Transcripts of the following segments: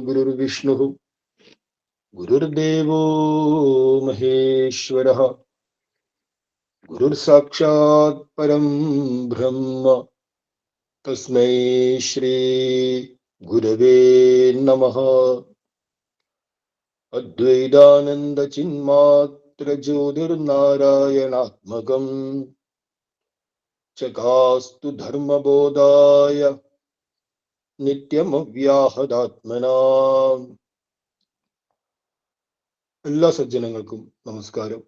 गुरुर्विष्णुः गुरुर्देवो महेश्वरः गुरुर्साक्षात् परं ब्रह्म तस्मै श्री गुरवे नमः। अद्वैतानंद चिन्मात्र ज्योतिर्नारायणात्मकम् चकास्तु धर्मबोधाय നിത്യമവ്യാഹതാത്മനാ. എല്ലാ സജ്ജനങ്ങൾക്കും നമസ്കാരം.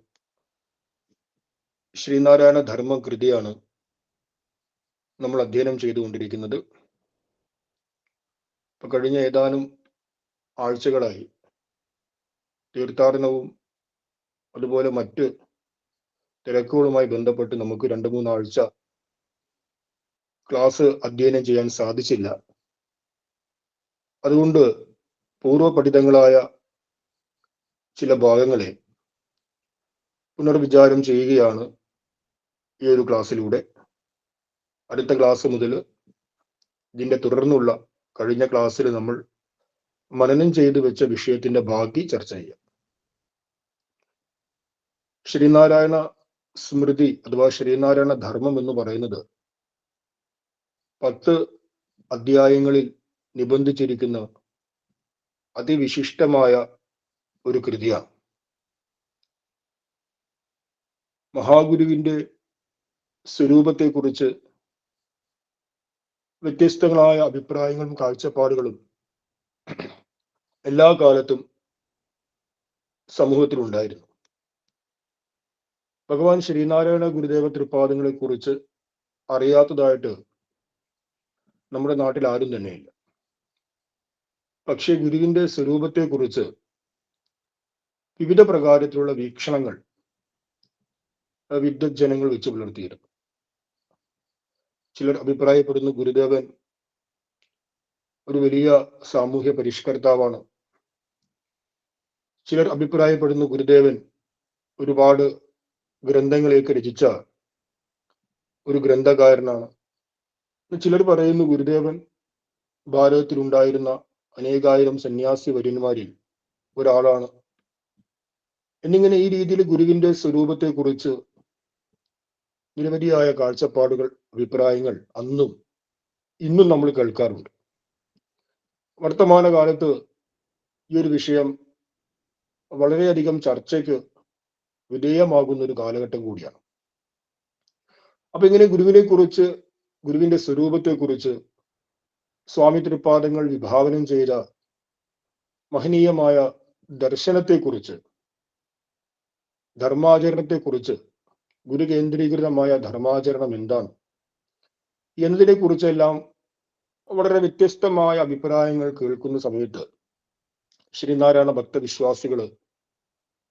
ശ്രീനാരായണ ധർമ്മകൃതിയാണ് നമ്മൾ അധ്യയനം ചെയ്തുകൊണ്ടിരിക്കുന്നത്. ഇപ്പൊ കഴിഞ്ഞ ഏതാനും ആഴ്ചകളായി തീർത്ഥാടനവും അതുപോലെ മറ്റ് തിരക്കുകളുമായി ബന്ധപ്പെട്ട് നമുക്ക് 2-3 ആഴ്ച ക്ലാസ് അധ്യയനം ചെയ്യാൻ സാധിച്ചില്ല. അതുകൊണ്ട് പൂർവ്വപഠിതങ്ങളായ ചില ഭാഗങ്ങളെ പുനർവിചാരം ചെയ്യുകയാണ് ഈ ഒരു ക്ലാസ്സിലൂടെ. അടുത്ത ക്ലാസ് മുതൽ ഇതിന്റെ തുടർന്നുള്ള കഴിഞ്ഞ ക്ലാസ്സിൽ നമ്മൾ മനനം ചെയ്തു വെച്ച വിഷയത്തിന്റെ ബാക്കി ചർച്ച ചെയ്യാം. ശ്രീനാരായണ സ്മൃതി അഥവാ ശ്രീനാരായണ ധർമ്മം എന്ന് പറയുന്നത് 10 അധ്യായങ്ങളിൽ നിബന്ധിച്ചിരിക്കുന്ന അതിവിശിഷ്ടമായ ഒരു കൃതിയാണ്. മഹാഗുരുവിന്റെ സ്വരൂപത്തെക്കുറിച്ച് വ്യത്യസ്തങ്ങളായ അഭിപ്രായങ്ങളും കാഴ്ചപ്പാടുകളും എല്ലാ കാലത്തും സമൂഹത്തിലുണ്ടായിരുന്നു. ഭഗവാൻ ശ്രീനാരായണ ഗുരുദേവ തൃപാദങ്ങളെ കുറിച്ച് അറിയാത്തതായിട്ട് നമ്മുടെ നാട്ടിൽ ആരും തന്നെയില്ല. പക്ഷേ ഗുരുവിന്റെ സ്വരൂപത്തെക്കുറിച്ച് വിവിധ പ്രകാരത്തിലുള്ള വീക്ഷണങ്ങൾ വിദ്വജ്ജനങ്ങൾ വെച്ച് പുലർത്തിയിരുന്നു. ചിലർ അഭിപ്രായപ്പെടുന്നു ഗുരുദേവൻ ഒരു വലിയ സാമൂഹ്യ പരിഷ്കർത്താവാണ്. ചിലർ അഭിപ്രായപ്പെടുന്നു ഗുരുദേവൻ ഒരുപാട് ഗ്രന്ഥങ്ങളെയൊക്കെ രചിച്ച ഒരു ഗ്രന്ഥകാരനാണ്. ചിലർ പറയുന്നു ഗുരുദേവൻ ഭാരതത്തിലുണ്ടായിരുന്ന അനേകായിരം സന്യാസി വര്യന്മാരിൽ ഒരാളാണ്. എന്നിങ്ങനെ ഈ രീതിയിൽ ഗുരുവിന്റെ സ്വരൂപത്തെക്കുറിച്ച് നിരവധിയായ കാഴ്ചപ്പാടുകൾ, അഭിപ്രായങ്ങൾ അന്നും ഇന്നും നമ്മൾ കേൾക്കാറുണ്ട്. വർത്തമാനകാലത്ത് ഈ ഒരു വിഷയം വളരെയധികം ചർച്ചയ്ക്ക് വിധേയമാകുന്ന ഒരു കാലഘട്ടം കൂടിയാണ്. അപ്പൊ ഇങ്ങനെ ഗുരുവിനെ കുറിച്ച്, ഗുരുവിന്റെ സ്വരൂപത്തെക്കുറിച്ച് സ്വാമി തൃപാദങ്ങൾ വിഭാവനം ചെയ്ത മഹനീയമായ ദർശനത്തെക്കുറിച്ച്, ധർമാചരണത്തെക്കുറിച്ച്, ഗുരു കേന്ദ്രീകൃതമായ ധർമാചരണം എന്താണ് എന്നതിനെ കുറിച്ചെല്ലാം വളരെ വ്യത്യസ്തമായ അഭിപ്രായങ്ങൾ കേൾക്കുന്ന സമയത്ത് ശ്രീനാരായണ ഭക്തവിശ്വാസികള്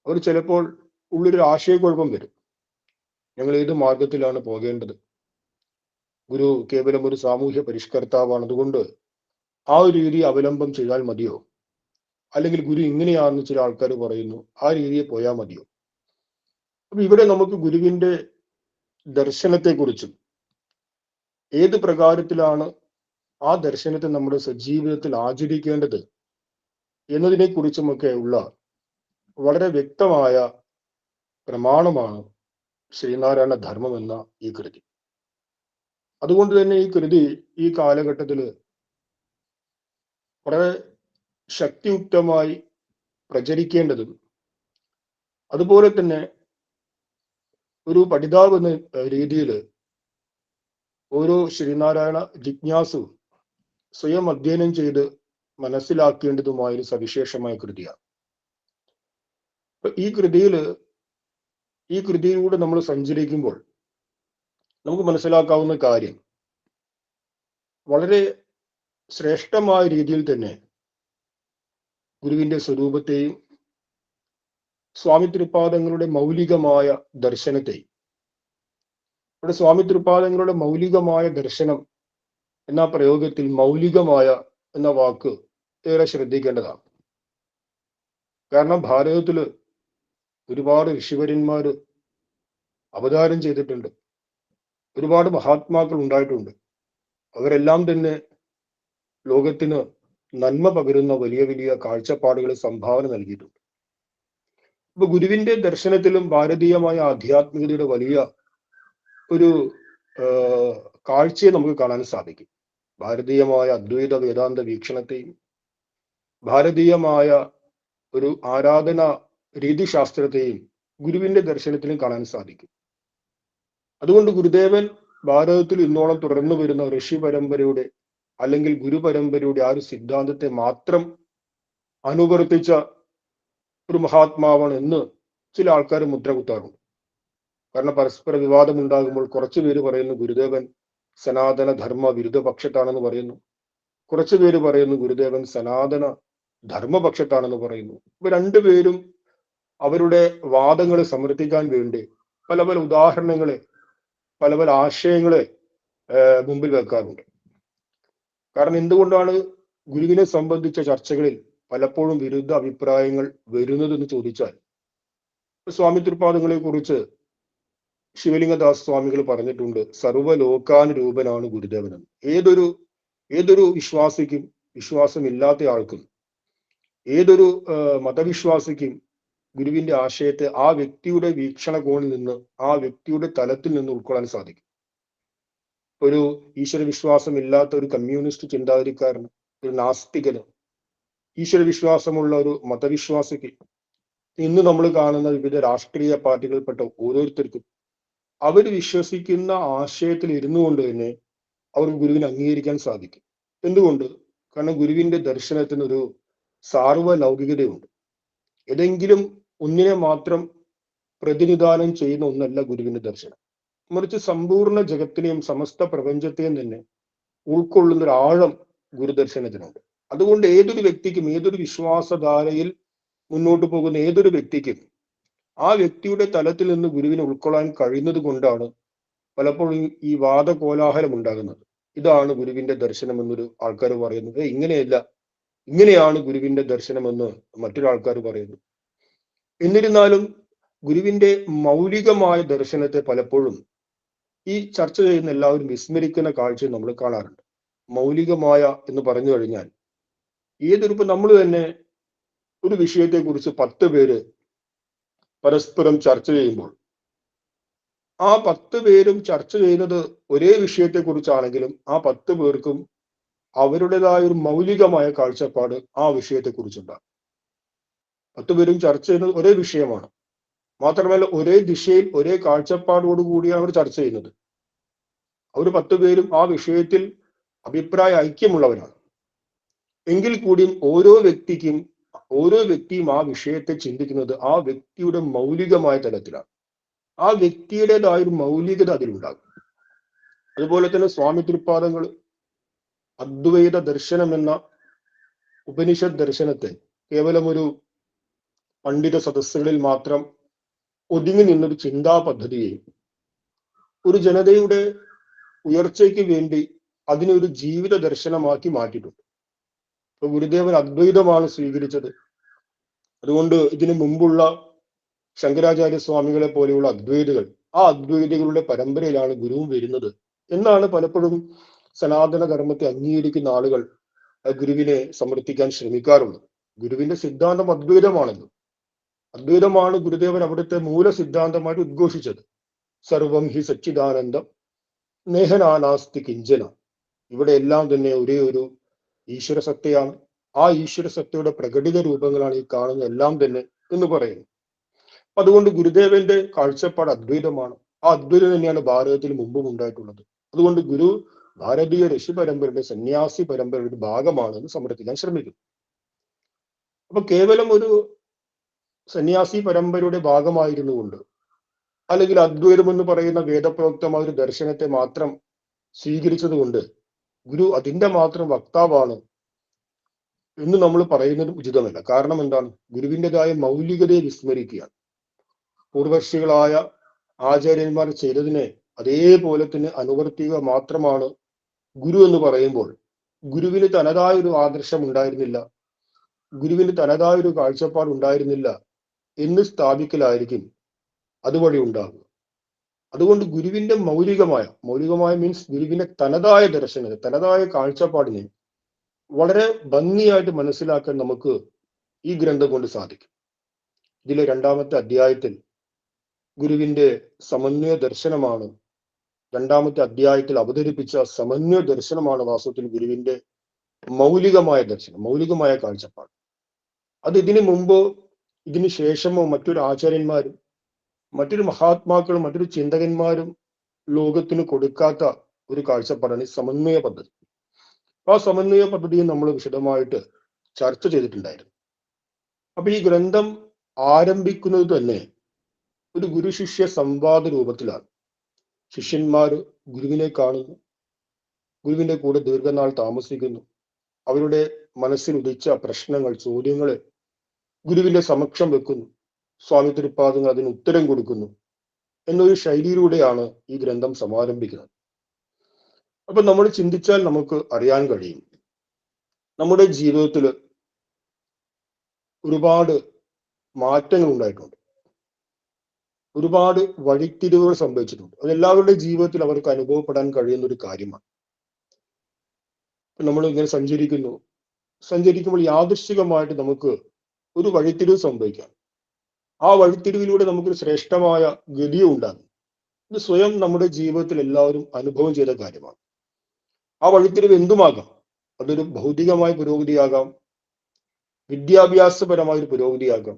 അവർ ചിലപ്പോൾ ഉള്ളൊരു ആശയക്കുഴപ്പം വരും. ഞങ്ങൾ ഏത് മാർഗത്തിലാണ് പോകേണ്ടത്? ഗുരു കേവലം ഒരു സാമൂഹ്യ പരിഷ്കർത്താവാണ്, അതുകൊണ്ട് ആ ഒരു രീതി അവലംബം ചെയ്താൽ മതിയോ? അല്ലെങ്കിൽ ഗുരു ഇങ്ങനെയാണെന്ന് ചില ആൾക്കാർ പറയുന്നു, ആ രീതിയെ പോയാൽ മതിയോ? അപ്പൊ ഇവിടെ നമുക്ക് ഗുരുവിന്റെ ദർശനത്തെക്കുറിച്ചും ഏത് പ്രകാരത്തിലാണ് ആ ദർശനത്തെ നമ്മുടെ സജീവിതത്തിൽ ആചരിക്കേണ്ടത് എന്നതിനെ കുറിച്ചുമൊക്കെ ഉള്ള വളരെ വ്യക്തമായ പ്രമാണമാണ് ശ്രീനാരായണ ധർമ്മം എന്ന ഈ കൃതി. അതുകൊണ്ട് തന്നെ ഈ കൃതി ഈ കാലഘട്ടത്തില് വളരെ ശക്തിയുക്തമായി പ്രചരിക്കേണ്ടതും, അതുപോലെ തന്നെ ഒരു പഠിതാവ് എന്ന രീതിയിൽ ഓരോ ശ്രീനാരായണ ജിജ്ഞാസു സ്വയം അധ്യയനം ചെയ്ത് മനസ്സിലാക്കേണ്ടതുമായ ഒരു സവിശേഷമായ കൃതിയാണ്. ഈ കൃതിയിലൂടെ നമ്മൾ സഞ്ചരിക്കുമ്പോൾ നമുക്ക് മനസ്സിലാക്കാവുന്ന കാര്യം, വളരെ ശ്രേഷ്ഠമായ രീതിയിൽ തന്നെ ഗുരുവിന്റെ സ്വരൂപത്തെയും സ്വാമി തൃപാദങ്ങളുടെ മൗലികമായ ദർശനത്തെയും, ഇവിടെ സ്വാമി തൃപാദങ്ങളുടെ മൗലികമായ ദർശനം എന്ന പ്രയോഗത്തിൽ മൗലികമായ എന്ന വാക്ക് ഏറെ ശ്രദ്ധിക്കേണ്ടതാണ്. കാരണം ഭാരതത്തില് ഒരുപാട് ഋഷിവര്യന്മാര് അവതാരം ചെയ്തിട്ടുണ്ട്, ഒരുപാട് മഹാത്മാക്കൾ ഉണ്ടായിട്ടുണ്ട്. അവരെല്ലാം തന്നെ ലോകത്തിന് നന്മ പകരുന്ന വലിയ വലിയ കാഴ്ചപ്പാടുകൾ സംഭാവന നൽകിയിട്ടുണ്ട്. ഇപ്പൊ ഗുരുവിന്റെ ദർശനത്തിലും ഭാരതീയമായ ആധ്യാത്മികതയുടെ വലിയ ഒരു കാഴ്ചയെ നമുക്ക് കാണാൻ സാധിക്കും. ഭാരതീയമായ അദ്വൈത വേദാന്ത വീക്ഷണത്തെയും ഭാരതീയമായ ഒരു ആരാധന രീതിശാസ്ത്രത്തെയും ഗുരുവിന്റെ ദർശനത്തിലും കാണാൻ സാധിക്കും. അതുകൊണ്ട് ഗുരുദേവൻ ഭാരതത്തിൽ ഇന്നോളം തുടർന്നു വരുന്ന ഋഷി പരമ്പരയുടെ അല്ലെങ്കിൽ ഗുരുപരമ്പരയുടെ ആ ഒരു സിദ്ധാന്തത്തെ മാത്രം അനുവർത്തിച്ച ഒരു മഹാത്മാവാണ് എന്ന് ചില ആൾക്കാർ മുദ്ര കുത്താറുണ്ട്. കാരണം പരസ്പര വിവാദം ഉണ്ടാകുമ്പോൾ കുറച്ചു പേര് പറയുന്നു ഗുരുദേവൻ സനാതന ധർമ്മ വിരുദ്ധ പക്ഷത്താണെന്ന് പറയുന്നു, കുറച്ചു പേര് പറയുന്നു ഗുരുദേവൻ സനാതന ധർമ്മപക്ഷത്താണെന്ന് പറയുന്നു. ഇപ്പൊ രണ്ടുപേരും അവരുടെ വാദങ്ങളെ സമർത്ഥിക്കാൻ വേണ്ടി പല പല ഉദാഹരണങ്ങളെ പല പല ആശയങ്ങളെ മുമ്പിൽ വെക്കാറുണ്ട്. കാരണം എന്തുകൊണ്ടാണ് ഗുരുവിനെ സംബന്ധിച്ച ചർച്ചകളിൽ പലപ്പോഴും വിരുദ്ധ അഭിപ്രായങ്ങൾ വരുന്നതെന്ന് ചോദിച്ചാൽ, സ്വാമി തൃപാദങ്ങളെ കുറിച്ച് ശിവലിംഗദാസ് സ്വാമികൾ പറഞ്ഞിട്ടുണ്ട്, സർവ്വലോകാനുരൂപനാണ് ഗുരുദേവനെന്ന്. ഏതൊരു വിശ്വാസിക്കും വിശ്വാസമില്ലാത്ത ആൾക്കും ഏതൊരു മതവിശ്വാസിക്കും ഗുരുവിന്റെ ആശയത്തെ ആ വ്യക്തിയുടെ വീക്ഷണകോണിൽ നിന്ന് ആ വ്യക്തിയുടെ തലത്തിൽ നിന്ന് ഉൾക്കൊള്ളാൻ സാധിക്കും. ഒരു ഈശ്വര വിശ്വാസം ഇല്ലാത്ത ഒരു കമ്മ്യൂണിസ്റ്റ് ചിന്താഗതിക്കാരന്, ഒരു നാസ്തികന്, ഈശ്വര വിശ്വാസമുള്ള ഒരു മതവിശ്വാസിക്ക്, ഇന്ന് നമ്മൾ കാണുന്ന വിവിധ രാഷ്ട്രീയ പാർട്ടികൾപ്പെട്ട ഓരോരുത്തർക്കും അവർ വിശ്വസിക്കുന്ന ആശയത്തിൽ ഇരുന്നു കൊണ്ട് തന്നെ അവർ ഗുരുവിനെ അംഗീകരിക്കാൻ സാധിക്കും. എന്തുകൊണ്ട്? കാരണം ഗുരുവിന്റെ ദർശനത്തിന് ഒരു സാർവലൗകികതയുണ്ട്. ഏതെങ്കിലും ഒന്നിനെ മാത്രം പ്രതിനിധാനം ചെയ്യുന്ന ഒന്നല്ല ഗുരുവിന്റെ ദർശനം. മറിച്ച് സമ്പൂർണ്ണ ജഗത്തിനെയും സമസ്ത പ്രപഞ്ചത്തെയും തന്നെ ഉൾക്കൊള്ളുന്ന ഒരു ആഴം ഗുരുദർശനത്തിനുണ്ട്. അതുകൊണ്ട് ഏതൊരു വ്യക്തിക്കും, ഏതൊരു വിശ്വാസധാരയിൽ മുന്നോട്ട് പോകുന്ന ഏതൊരു വ്യക്തിക്കും ആ വ്യക്തിയുടെ തലത്തിൽ നിന്ന് ഗുരുവിനെ ഉൾക്കൊള്ളാൻ കഴിയുന്നത് കൊണ്ടാണ് പലപ്പോഴും ഈ വാദകോലാഹലം ഉണ്ടാകുന്നത്. ഇതാണ് ഗുരുവിന്റെ ദർശനം എന്നൊരു ആൾക്കാർ പറയുന്നത്. ഇങ്ങനെയല്ല, ഇങ്ങനെയാണ് ഗുരുവിന്റെ ദർശനമെന്ന് മറ്റൊരാൾക്കാർ പറയുന്നു. എന്നിരുന്നാലും ഗുരുവിന്റെ മൗലികമായ ദർശനത്തെ പലപ്പോഴും ഈ ചർച്ച ചെയ്യുന്ന എല്ലാവരും വിസ്മരിക്കുന്ന കാഴ്ച നമ്മൾ കാണാറുണ്ട്. മൗലികമായ എന്ന് പറഞ്ഞു കഴിഞ്ഞാൽ ഇപ്പൊ നമ്മൾ തന്നെ ഒരു വിഷയത്തെക്കുറിച്ച് 10 പേര് പരസ്പരം ചർച്ച ചെയ്യുമ്പോൾ ആ 10 പേരും ചർച്ച ചെയ്യുന്നത് ഒരേ വിഷയത്തെക്കുറിച്ചാണെങ്കിലും ആ 10 പേർക്കും അവരുടേതായ ഒരു മൗലികമായ കാഴ്ചപ്പാട് ആ വിഷയത്തെക്കുറിച്ചുണ്ടാകും. 10 പേരും ചർച്ച ചെയ്യുന്നത് ഒരേ വിഷയമാണ്. മാത്രമല്ല ഒരേ ദിശയിൽ ഒരേ കാഴ്ചപ്പാടോടുകൂടിയാണ് അവർ ചർച്ച ചെയ്യുന്നത്. അവർ 10 പേരും ആ വിഷയത്തിൽ അഭിപ്രായ ഐക്യമുള്ളവരാണ്. എങ്കിൽ കൂടിയും ഓരോ വ്യക്തിയും ആ വിഷയത്തെ ചിന്തിക്കുന്നത് ആ വ്യക്തിയുടെ മൗലികമായ തലത്തിലാണ്. ആ വ്യക്തിയുടേതായ ഒരു മൗലികത അതിലുണ്ടാകും. അതുപോലെ തന്നെ സ്വാമി തൃപാദങ്ങൾ അദ്വൈത ദർശനം എന്ന ഉപനിഷത് ദർശനത്തെ കേവലം ഒരു പണ്ഡിത സദസ്സുകളിൽ മാത്രം ഒതുങ്ങി നിന്നൊരു ചിന്താ പദ്ധതിയെയും ഒരു ജനതയുടെ ഉയർച്ചയ്ക്ക് വേണ്ടി അതിനൊരു ജീവിത ദർശനമാക്കി മാറ്റിയിട്ടുണ്ട്. ഇപ്പൊ ഗുരുദേവൻ അദ്വൈതമാണ് സ്വീകരിച്ചത്. അതുകൊണ്ട് ഇതിനു മുമ്പുള്ള ശങ്കരാചാര്യ സ്വാമികളെ പോലെയുള്ള അദ്വൈതികൾ, ആ അദ്വൈതികളുടെ പരമ്പരയിലാണ് ഗുരുവും വരുന്നത് എന്നാണ് പലപ്പോഴും സനാതന ധർമ്മത്തെ അംഗീകരിക്കുന്ന ആളുകൾ ഗുരുവിനെ സമർത്ഥിക്കാൻ ശ്രമിക്കാറുള്ളത്. ഗുരുവിന്റെ സിദ്ധാന്തം അദ്വൈതമാണല്ലോ. അദ്വൈതമാണ് ഗുരുദേവൻ അവിടുത്തെ മൂല സിദ്ധാന്തമായിട്ട് ഉദ്ഘോഷിച്ചത്. സർവം ഹി സച്ചിദാനന്ദം നേഹനാനാസ്തി കിഞ്ചന. ഇവിടെ എല്ലാം തന്നെ ഒരേ ഒരു ഈശ്വര സത്തയാണ്. ആ ഈശ്വര സത്തയുടെ പ്രകടിത രൂപങ്ങളാണ് ഈ കാണുന്ന എല്ലാം തന്നെ എന്ന് പറയുന്നു. അതുകൊണ്ട് ഗുരുദേവന്റെ കാഴ്ചപ്പാട് അദ്വൈതമാണ്. ആ അദ്വൈതം തന്നെയാണ് ഭാരതത്തിൽ മുമ്പും ഉണ്ടായിട്ടുള്ളത്. അതുകൊണ്ട് ഗുരു ഭാരതീയ ഋഷി പരമ്പരയുടെ സന്യാസി പരമ്പരയുടെ ഭാഗമാണെന്ന് സമർത്ഥിക്കാൻ ശ്രമിക്കുന്നു. അപ്പൊ കേവലം ഒരു സന്യാസി പരമ്പരയുടെ ഭാഗമായിരുന്നുകൊണ്ട് അല്ലെങ്കിൽ അദ്വൈതം എന്ന് പറയുന്ന വേദപ്രോക്തമായ ഒരു ദർശനത്തെ മാത്രം സ്വീകരിച്ചത് കൊണ്ട് ഗുരു അതിന്റെ മാത്രം വക്താവാണ് എന്ന് നമ്മൾ പറയുന്നത് ഉചിതമല്ല. കാരണം എന്താണ്? ഗുരുവിൻ്റെതായ മൗലികതയെ വിസ്മരിക്കുകയാണ്. പൂർവർഷികളായ ആചാര്യന്മാർ ചെയ്തതിനെ അതേപോലെ തന്നെ അനുവർത്തിക്കുക മാത്രമാണ് ഗുരു എന്ന് പറയുമ്പോൾ ഗുരുവിന് തനതായ ഒരു ആദർശം ഉണ്ടായിരുന്നില്ല, ഗുരുവിന് തനതായ ഒരു കാഴ്ചപ്പാട് ഉണ്ടായിരുന്നില്ല എന്ന് സ്ഥാപിക്കലായിരിക്കും അതുവഴി ഉണ്ടാകുക. അതുകൊണ്ട് ഗുരുവിന്റെ മൗലികമായ മീൻസ് ഗുരുവിന്റെ തനതായ ദർശനത്തെ, തനതായ കാഴ്ചപ്പാടിനെ വളരെ ഭംഗിയായിട്ട് മനസ്സിലാക്കാൻ നമുക്ക് ഈ ഗ്രന്ഥം കൊണ്ട് സാധിക്കും. ഇതിലെ 2-ാമത്തെ അധ്യായത്തിൽ ഗുരുവിന്റെ സമന്വയ ദർശനമാണ്, 2-ാമത്തെ അധ്യായത്തിൽ അവതരിപ്പിച്ച സമന്വയ ദർശനമാണ് വാസ്തവത്തിൽ ഗുരുവിന്റെ മൗലികമായ ദർശനം, മൗലികമായ കാഴ്ചപ്പാട്. അത് ഇതിനു മുമ്പോ ഇതിനു ശേഷമോ മറ്റൊരു ആചാര്യന്മാരും മറ്റൊരു മഹാത്മാക്കളും മറ്റൊരു ചിന്തകന്മാരും ലോകത്തിന് കൊടുക്കാത്ത ഒരു കാഴ്ചപ്പാടാണ് ഈ സമന്വയ പദ്ധതി. ആ സമന്വയ പദ്ധതിയെ നമ്മൾ വിശദമായിട്ട് ചർച്ച ചെയ്തിട്ടുണ്ടായിരുന്നു. അപ്പൊ ഈ ഗ്രന്ഥം ആരംഭിക്കുന്നത് തന്നെ ഒരു ഗുരു ശിഷ്യ സംവാദ രൂപത്തിലാണ്. ശിഷ്യന്മാര് ഗുരുവിനെ കാണുന്നു, ഗുരുവിന്റെ കൂടെ ദീർഘനാൾ താമസിക്കുന്നു, അവരുടെ മനസ്സിൽ ഉദിച്ച പ്രശ്നങ്ങൾ, ചോദ്യങ്ങളെ ഗുരുവിന്റെ സമക്ഷം വെക്കുന്നു, സ്വാമി തിരുപ്പാദങ്ങൾ അതിന് ഉത്തരം കൊടുക്കുന്നു എന്നൊരു ശൈലിയിലൂടെയാണ് ഈ ഗ്രന്ഥം സമാരംഭിക്കുന്നത്. അപ്പൊ നമ്മൾ ചിന്തിച്ചാൽ നമുക്ക് അറിയാൻ കഴിയും, നമ്മുടെ ജീവിതത്തിൽ ഒരുപാട് മാറ്റങ്ങൾ ഉണ്ടായിട്ടുണ്ട്, ഒരുപാട് വഴിത്തിരിവുകൾ സംഭവിച്ചിട്ടുണ്ട്. അത് എല്ലാവരുടെ ജീവിതത്തിൽ അവർക്ക് അനുഭവപ്പെടാൻ കഴിയുന്ന ഒരു കാര്യമാണ്. നമ്മൾ ഇങ്ങനെ സഞ്ചരിക്കുമ്പോൾ യാദൃശ്ചികമായിട്ട് നമുക്ക് ഒരു വഴിത്തിരിവ് സംഭവിക്കാം. ആ വഴിത്തിരിവിലൂടെ നമുക്കൊരു ശ്രേഷ്ഠമായ ഗതിയും ഉണ്ടാകും. ഇത് സ്വയം നമ്മുടെ ജീവിതത്തിൽ എല്ലാവരും അനുഭവം ചെയ്ത കാര്യമാണ്. ആ വഴിത്തിരിവ് എന്തുമാകാം. അതൊരു ഭൗതികമായ പുരോഗതിയാകാം, വിദ്യാഭ്യാസപരമായ ഒരു പുരോഗതിയാകാം,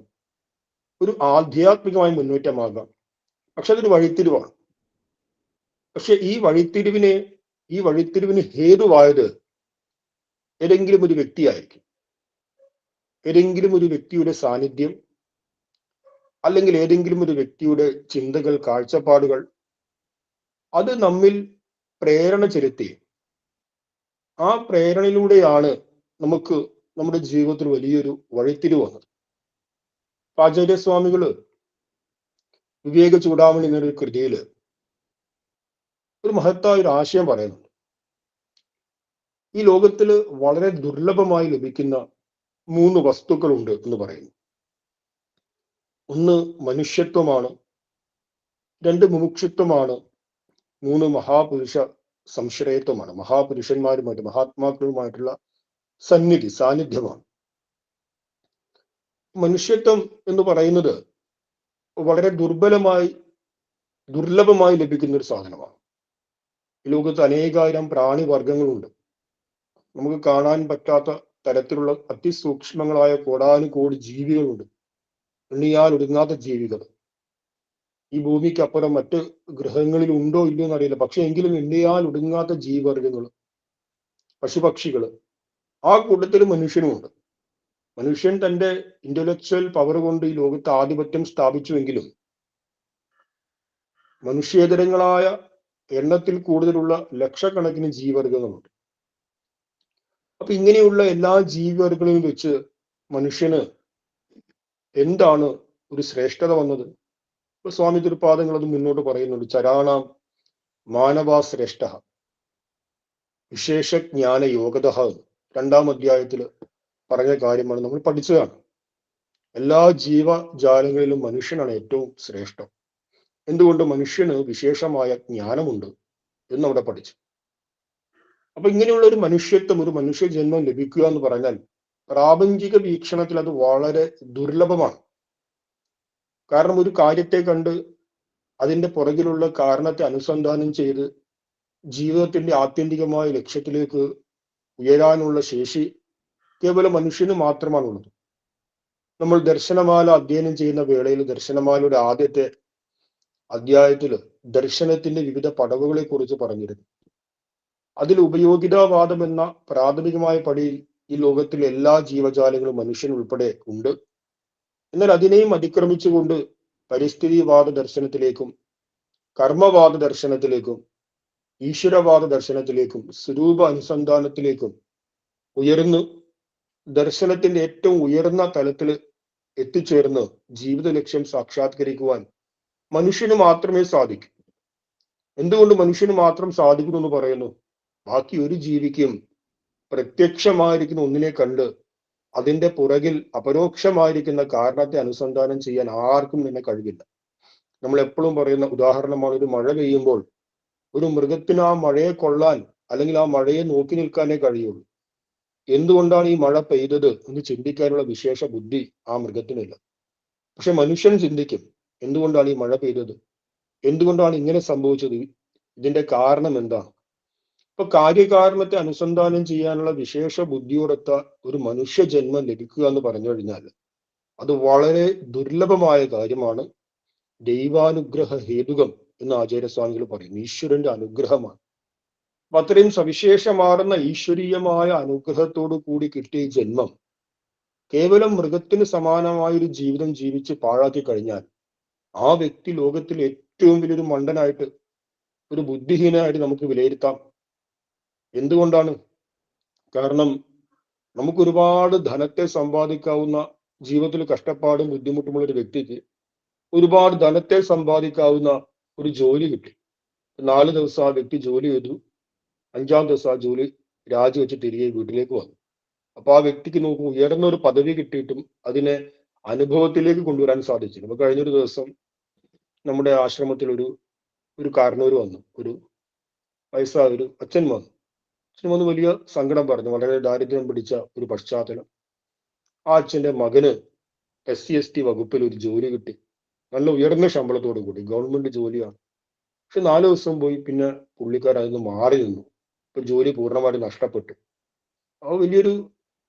ഒരു ആധ്യാത്മികമായ മുന്നേറ്റമാകാം. പക്ഷെ അതൊരു വഴിത്തിരിവാണ്. പക്ഷെ ഈ വഴിത്തിരിവിന് ഹേതുവായത് ഏതെങ്കിലും ഒരു വ്യക്തിയായിരിക്കും, ഏതെങ്കിലും ഒരു വ്യക്തിയുടെ സാന്നിധ്യം, അല്ലെങ്കിൽ ഏതെങ്കിലും ഒരു വ്യക്തിയുടെ ചിന്തകൾ, കാഴ്ചപ്പാടുകൾ, അത് നമ്മിൽ പ്രേരണ ചെലുത്തി ആ പ്രേരണയിലൂടെയാണ് നമുക്ക് നമ്മുടെ ജീവിതത്തിൽ വലിയൊരു വഴിത്തിരിവ് വന്നത്. ആചാര്യസ്വാമികള് വിവേക ചൂടാമണി എന്നൊരു കൃതിയില് ഒരു മഹത്തായ ഒരു ആശയം പറയുന്നുണ്ട്. ഈ ലോകത്തിൽ വളരെ ദുർലഭമായി ലഭിക്കുന്ന 3 വസ്തുക്കളുണ്ട് എന്ന് പറയുന്നു. 1 മനുഷ്യത്വമാണ്, 2 മുമുക്ഷുത്വമാണ്, 3 മഹാപുരുഷ സംശ്രയത്വമാണ്. മഹാപുരുഷന്മാരുമായിട്ട്, മഹാത്മാക്കളുമായിട്ടുള്ള സാന്നിധ്യമാണ്. മനുഷ്യത്വം എന്ന് പറയുന്നത് വളരെ ദുർലഭമായി ലഭിക്കുന്ന ഒരു സാധനമാണ്. ഈ ലോകത്ത് അനേകായിരം പ്രാണിവർഗങ്ങളുണ്ട്. നമുക്ക് കാണാൻ പറ്റാത്ത തരത്തിലുള്ള അതിസൂക്ഷ്മങ്ങളായ കോടാനുകോടി ജീവികളുണ്ട്, എണ്ണിയാൽ ഒടുങ്ങാത്ത ജീവികൾ. ഈ ഭൂമിക്ക് അപ്പുറം മറ്റ് ഗ്രഹങ്ങളിൽ ഉണ്ടോ ഇല്ലയോ എന്നറിയില്ല. പക്ഷെ എങ്കിലും എണ്ണിയാൽ ഒടുങ്ങാത്ത ജീവിവർഗങ്ങൾ, പശുപക്ഷികള്, ആ കൂട്ടത്തിൽ മനുഷ്യനുമുണ്ട്. മനുഷ്യൻ തന്റെ ഇന്റലക്ച്വൽ പവർ കൊണ്ട് ഈ ലോകത്ത് ആധിപത്യം സ്ഥാപിച്ചുവെങ്കിലും മനുഷ്യേതരങ്ങളായ എണ്ണത്തിൽ കൂടുതലുള്ള ലക്ഷക്കണക്കിന് ജീവിവർഗങ്ങളുണ്ട്. അപ്പൊ ഇങ്ങനെയുള്ള എല്ലാ ജീവിവർഗങ്ങളിലും വെച്ച് മനുഷ്യന് എന്താണ് ഒരു ശ്രേഷ്ഠത വന്നത്? ഇപ്പൊ സ്വാമി തിരുപ്പാദങ്ങൾ അത് മുന്നോട്ട് പറയുന്നുണ്ട്. ചരാണാം മാനവാ ശ്രേഷ്ഠ വിശേഷജ്ഞാന യോഗത, 2-ാം അധ്യായത്തിൽ പറഞ്ഞ കാര്യമാണ്, നമ്മൾ പഠിച്ചതാണ്. എല്ലാ ജീവജാലങ്ങളിലും മനുഷ്യനാണ് ഏറ്റവും ശ്രേഷ്ഠം. എന്തുകൊണ്ട്? മനുഷ്യന് വിശേഷമായ ജ്ഞാനമുണ്ട് എന്ന് അവിടെ പഠിച്ചു. അപ്പൊ ഇങ്ങനെയുള്ള ഒരു മനുഷ്യത്വം, ഒരു മനുഷ്യജന്മം ലഭിക്കുക എന്ന് പറഞ്ഞാൽ പ്രാപഞ്ചിക വീക്ഷണത്തിൽ അത് വളരെ ദുർലഭമാണ്. കാരണം ഒരു കാര്യത്തെ കണ്ട് അതിന്റെ പുറകിലുള്ള കാരണത്തെ അനുസന്ധാനം ചെയ്ത് ജീവിതത്തിന്റെ ആത്യന്തികമായ ലക്ഷ്യത്തിലേക്ക് ഉയരാനുള്ള ശേഷി കേവലം മനുഷ്യന് മാത്രമാണുള്ളത്. നമ്മൾ ദർശനമാല അധ്യയനം ചെയ്യുന്ന വേളയിൽ ദർശനമാലയുടെ ആദ്യത്തെ അധ്യായത്തിൽ ദർശനത്തിന്റെ വിവിധ പടവുകളെ കുറിച്ച് പറഞ്ഞിരുന്നു. അതിൽ ഉപയോഗിതാവാദം എന്ന പ്രാഥമികമായ പടിയിൽ ഈ ലോകത്തിലെ എല്ലാ ജീവജാലങ്ങളും മനുഷ്യൻ ഉൾപ്പെടെ ഉണ്ട്. എന്നാൽ അതിനെയും അതിക്രമിച്ചുകൊണ്ട് പരിസ്ഥിതിവാദ ദർശനത്തിലേക്കും കർമ്മവാദ ദർശനത്തിലേക്കും ഈശ്വരവാദ ദർശനത്തിലേക്കും സ്വരൂപ അനുസന്ധാനത്തിലേക്കും ഉയർന്ന് ദർശനത്തിന്റെ ഏറ്റവും ഉയർന്ന തലത്തിൽ എത്തിച്ചേർന്ന് ജീവിത ലക്ഷ്യം സാക്ഷാത്കരിക്കുവാൻ മനുഷ്യന് മാത്രമേ സാധിക്കൂ. എന്തുകൊണ്ട് മനുഷ്യന് മാത്രം സാധിക്കുന്നു എന്ന് പറയുന്നു? ബാക്കി ഒരു ജീവിക്കും പ്രത്യക്ഷമായിരിക്കുന്ന ഒന്നിനെ കണ്ട് അതിന്റെ പുറകിൽ അപരോക്ഷമായിരിക്കുന്ന കാരണത്തെ അനുസന്ധാനം ചെയ്യാൻ ആർക്കും തന്നെ കഴിവില്ല. നമ്മൾ എപ്പോഴും പറയുന്ന ഉദാഹരണമാണ്, ഒരു മഴ പെയ്യുമ്പോൾ ഒരു മൃഗത്തിന് ആ മഴയെ കൊള്ളാൻ അല്ലെങ്കിൽ ആ മഴയെ നോക്കി നിൽക്കാനേ കഴിയുള്ളൂ. എന്തുകൊണ്ടാണ് ഈ മഴ പെയ്തത് എന്ന് ചിന്തിക്കാനുള്ള വിശേഷ ബുദ്ധി ആ മൃഗത്തിനില്ല. പക്ഷെ മനുഷ്യൻ ചിന്തിക്കും, എന്തുകൊണ്ടാണ് ഈ മഴ പെയ്തത്, എന്തുകൊണ്ടാണ് ഇങ്ങനെ സംഭവിച്ചത്, ഇതിന്റെ കാരണം എന്താണ്. ഇപ്പൊ കാര്യകാരണത്തെ അനുസന്ധാനം ചെയ്യാനുള്ള വിശേഷ ബുദ്ധിയോടൊത്ത ഒരു മനുഷ്യ ജന്മം ലഭിക്കുക എന്ന് പറഞ്ഞു കഴിഞ്ഞാൽ അത് വളരെ ദുർലഭമായ കാര്യമാണ്. ദൈവാനുഗ്രഹ ഹേതുകം എന്ന് ആചാര്യസ്വാമികൾ പറയും. ഈശ്വരന്റെ അനുഗ്രഹമാണ്. അപ്പൊ അത്രയും സവിശേഷമാർന്ന ഈശ്വരീയമായ അനുഗ്രഹത്തോടു കൂടി കിട്ടിയ ജന്മം കേവലം മൃഗത്തിന് സമാനമായ ഒരു ജീവിതം ജീവിച്ച് പാഴാക്കി കഴിഞ്ഞാൽ ആ വ്യക്തി ലോകത്തിൽ ഏറ്റവും വലിയൊരു മണ്ടനായിട്ട്, ഒരു ബുദ്ധിഹീനായിട്ട് നമുക്ക് വിലയിരുത്താം. എന്തുകൊണ്ടാണ്? കാരണം നമുക്ക് ഒരുപാട് ധനത്തെ സമ്പാദിക്കാവുന്ന, ജീവിതത്തിൽ കഷ്ടപ്പാടും ബുദ്ധിമുട്ടുമുള്ള ഒരു വ്യക്തിക്ക് ഒരുപാട് ധനത്തെ സമ്പാദിക്കാവുന്ന ഒരു ജോലി കിട്ടി. 4 ദിവസം ആ വ്യക്തി ജോലി ചെയ്തു. 5-ാം ദിവസം ആ ജോലി രാജിവെച്ച് തിരികെ വീട്ടിലേക്ക് വന്നു. അപ്പൊ ആ വ്യക്തിക്ക് നോക്കും, ഉയർന്ന ഒരു പദവി കിട്ടിയിട്ടും അതിനെ അനുഭവത്തിലേക്ക് കൊണ്ടുവരാൻ സാധിച്ചില്ല. അപ്പൊ കഴിഞ്ഞൊരു ദിവസം നമ്മുടെ ആശ്രമത്തിൽ ഒരു കാരണവർ വന്നു. ഒരു വയസ്സായ ഒരു അച്ഛൻ വന്നു. അച്ഛൻ വന്ന് വലിയ സങ്കടം പറഞ്ഞു. വളരെ ദാരിദ്ര്യം പിടിച്ച ഒരു പശ്ചാത്തലം. ആ അച്ഛന്റെ മകന് SC/ST വകുപ്പിൽ ഒരു ജോലി കിട്ടി. നല്ല ഉയർന്ന ശമ്പളത്തോടു കൂടി, ഗവൺമെന്റ് ജോലിയാണ്. പക്ഷെ 4 ദിവസം പോയി, പിന്നെ പുള്ളിക്കാരൻ അതിന് മാറി നിന്നു. ഇപ്പൊ ജോലി പൂർണ്ണമായിട്ട് നഷ്ടപ്പെട്ടു. അത് വലിയൊരു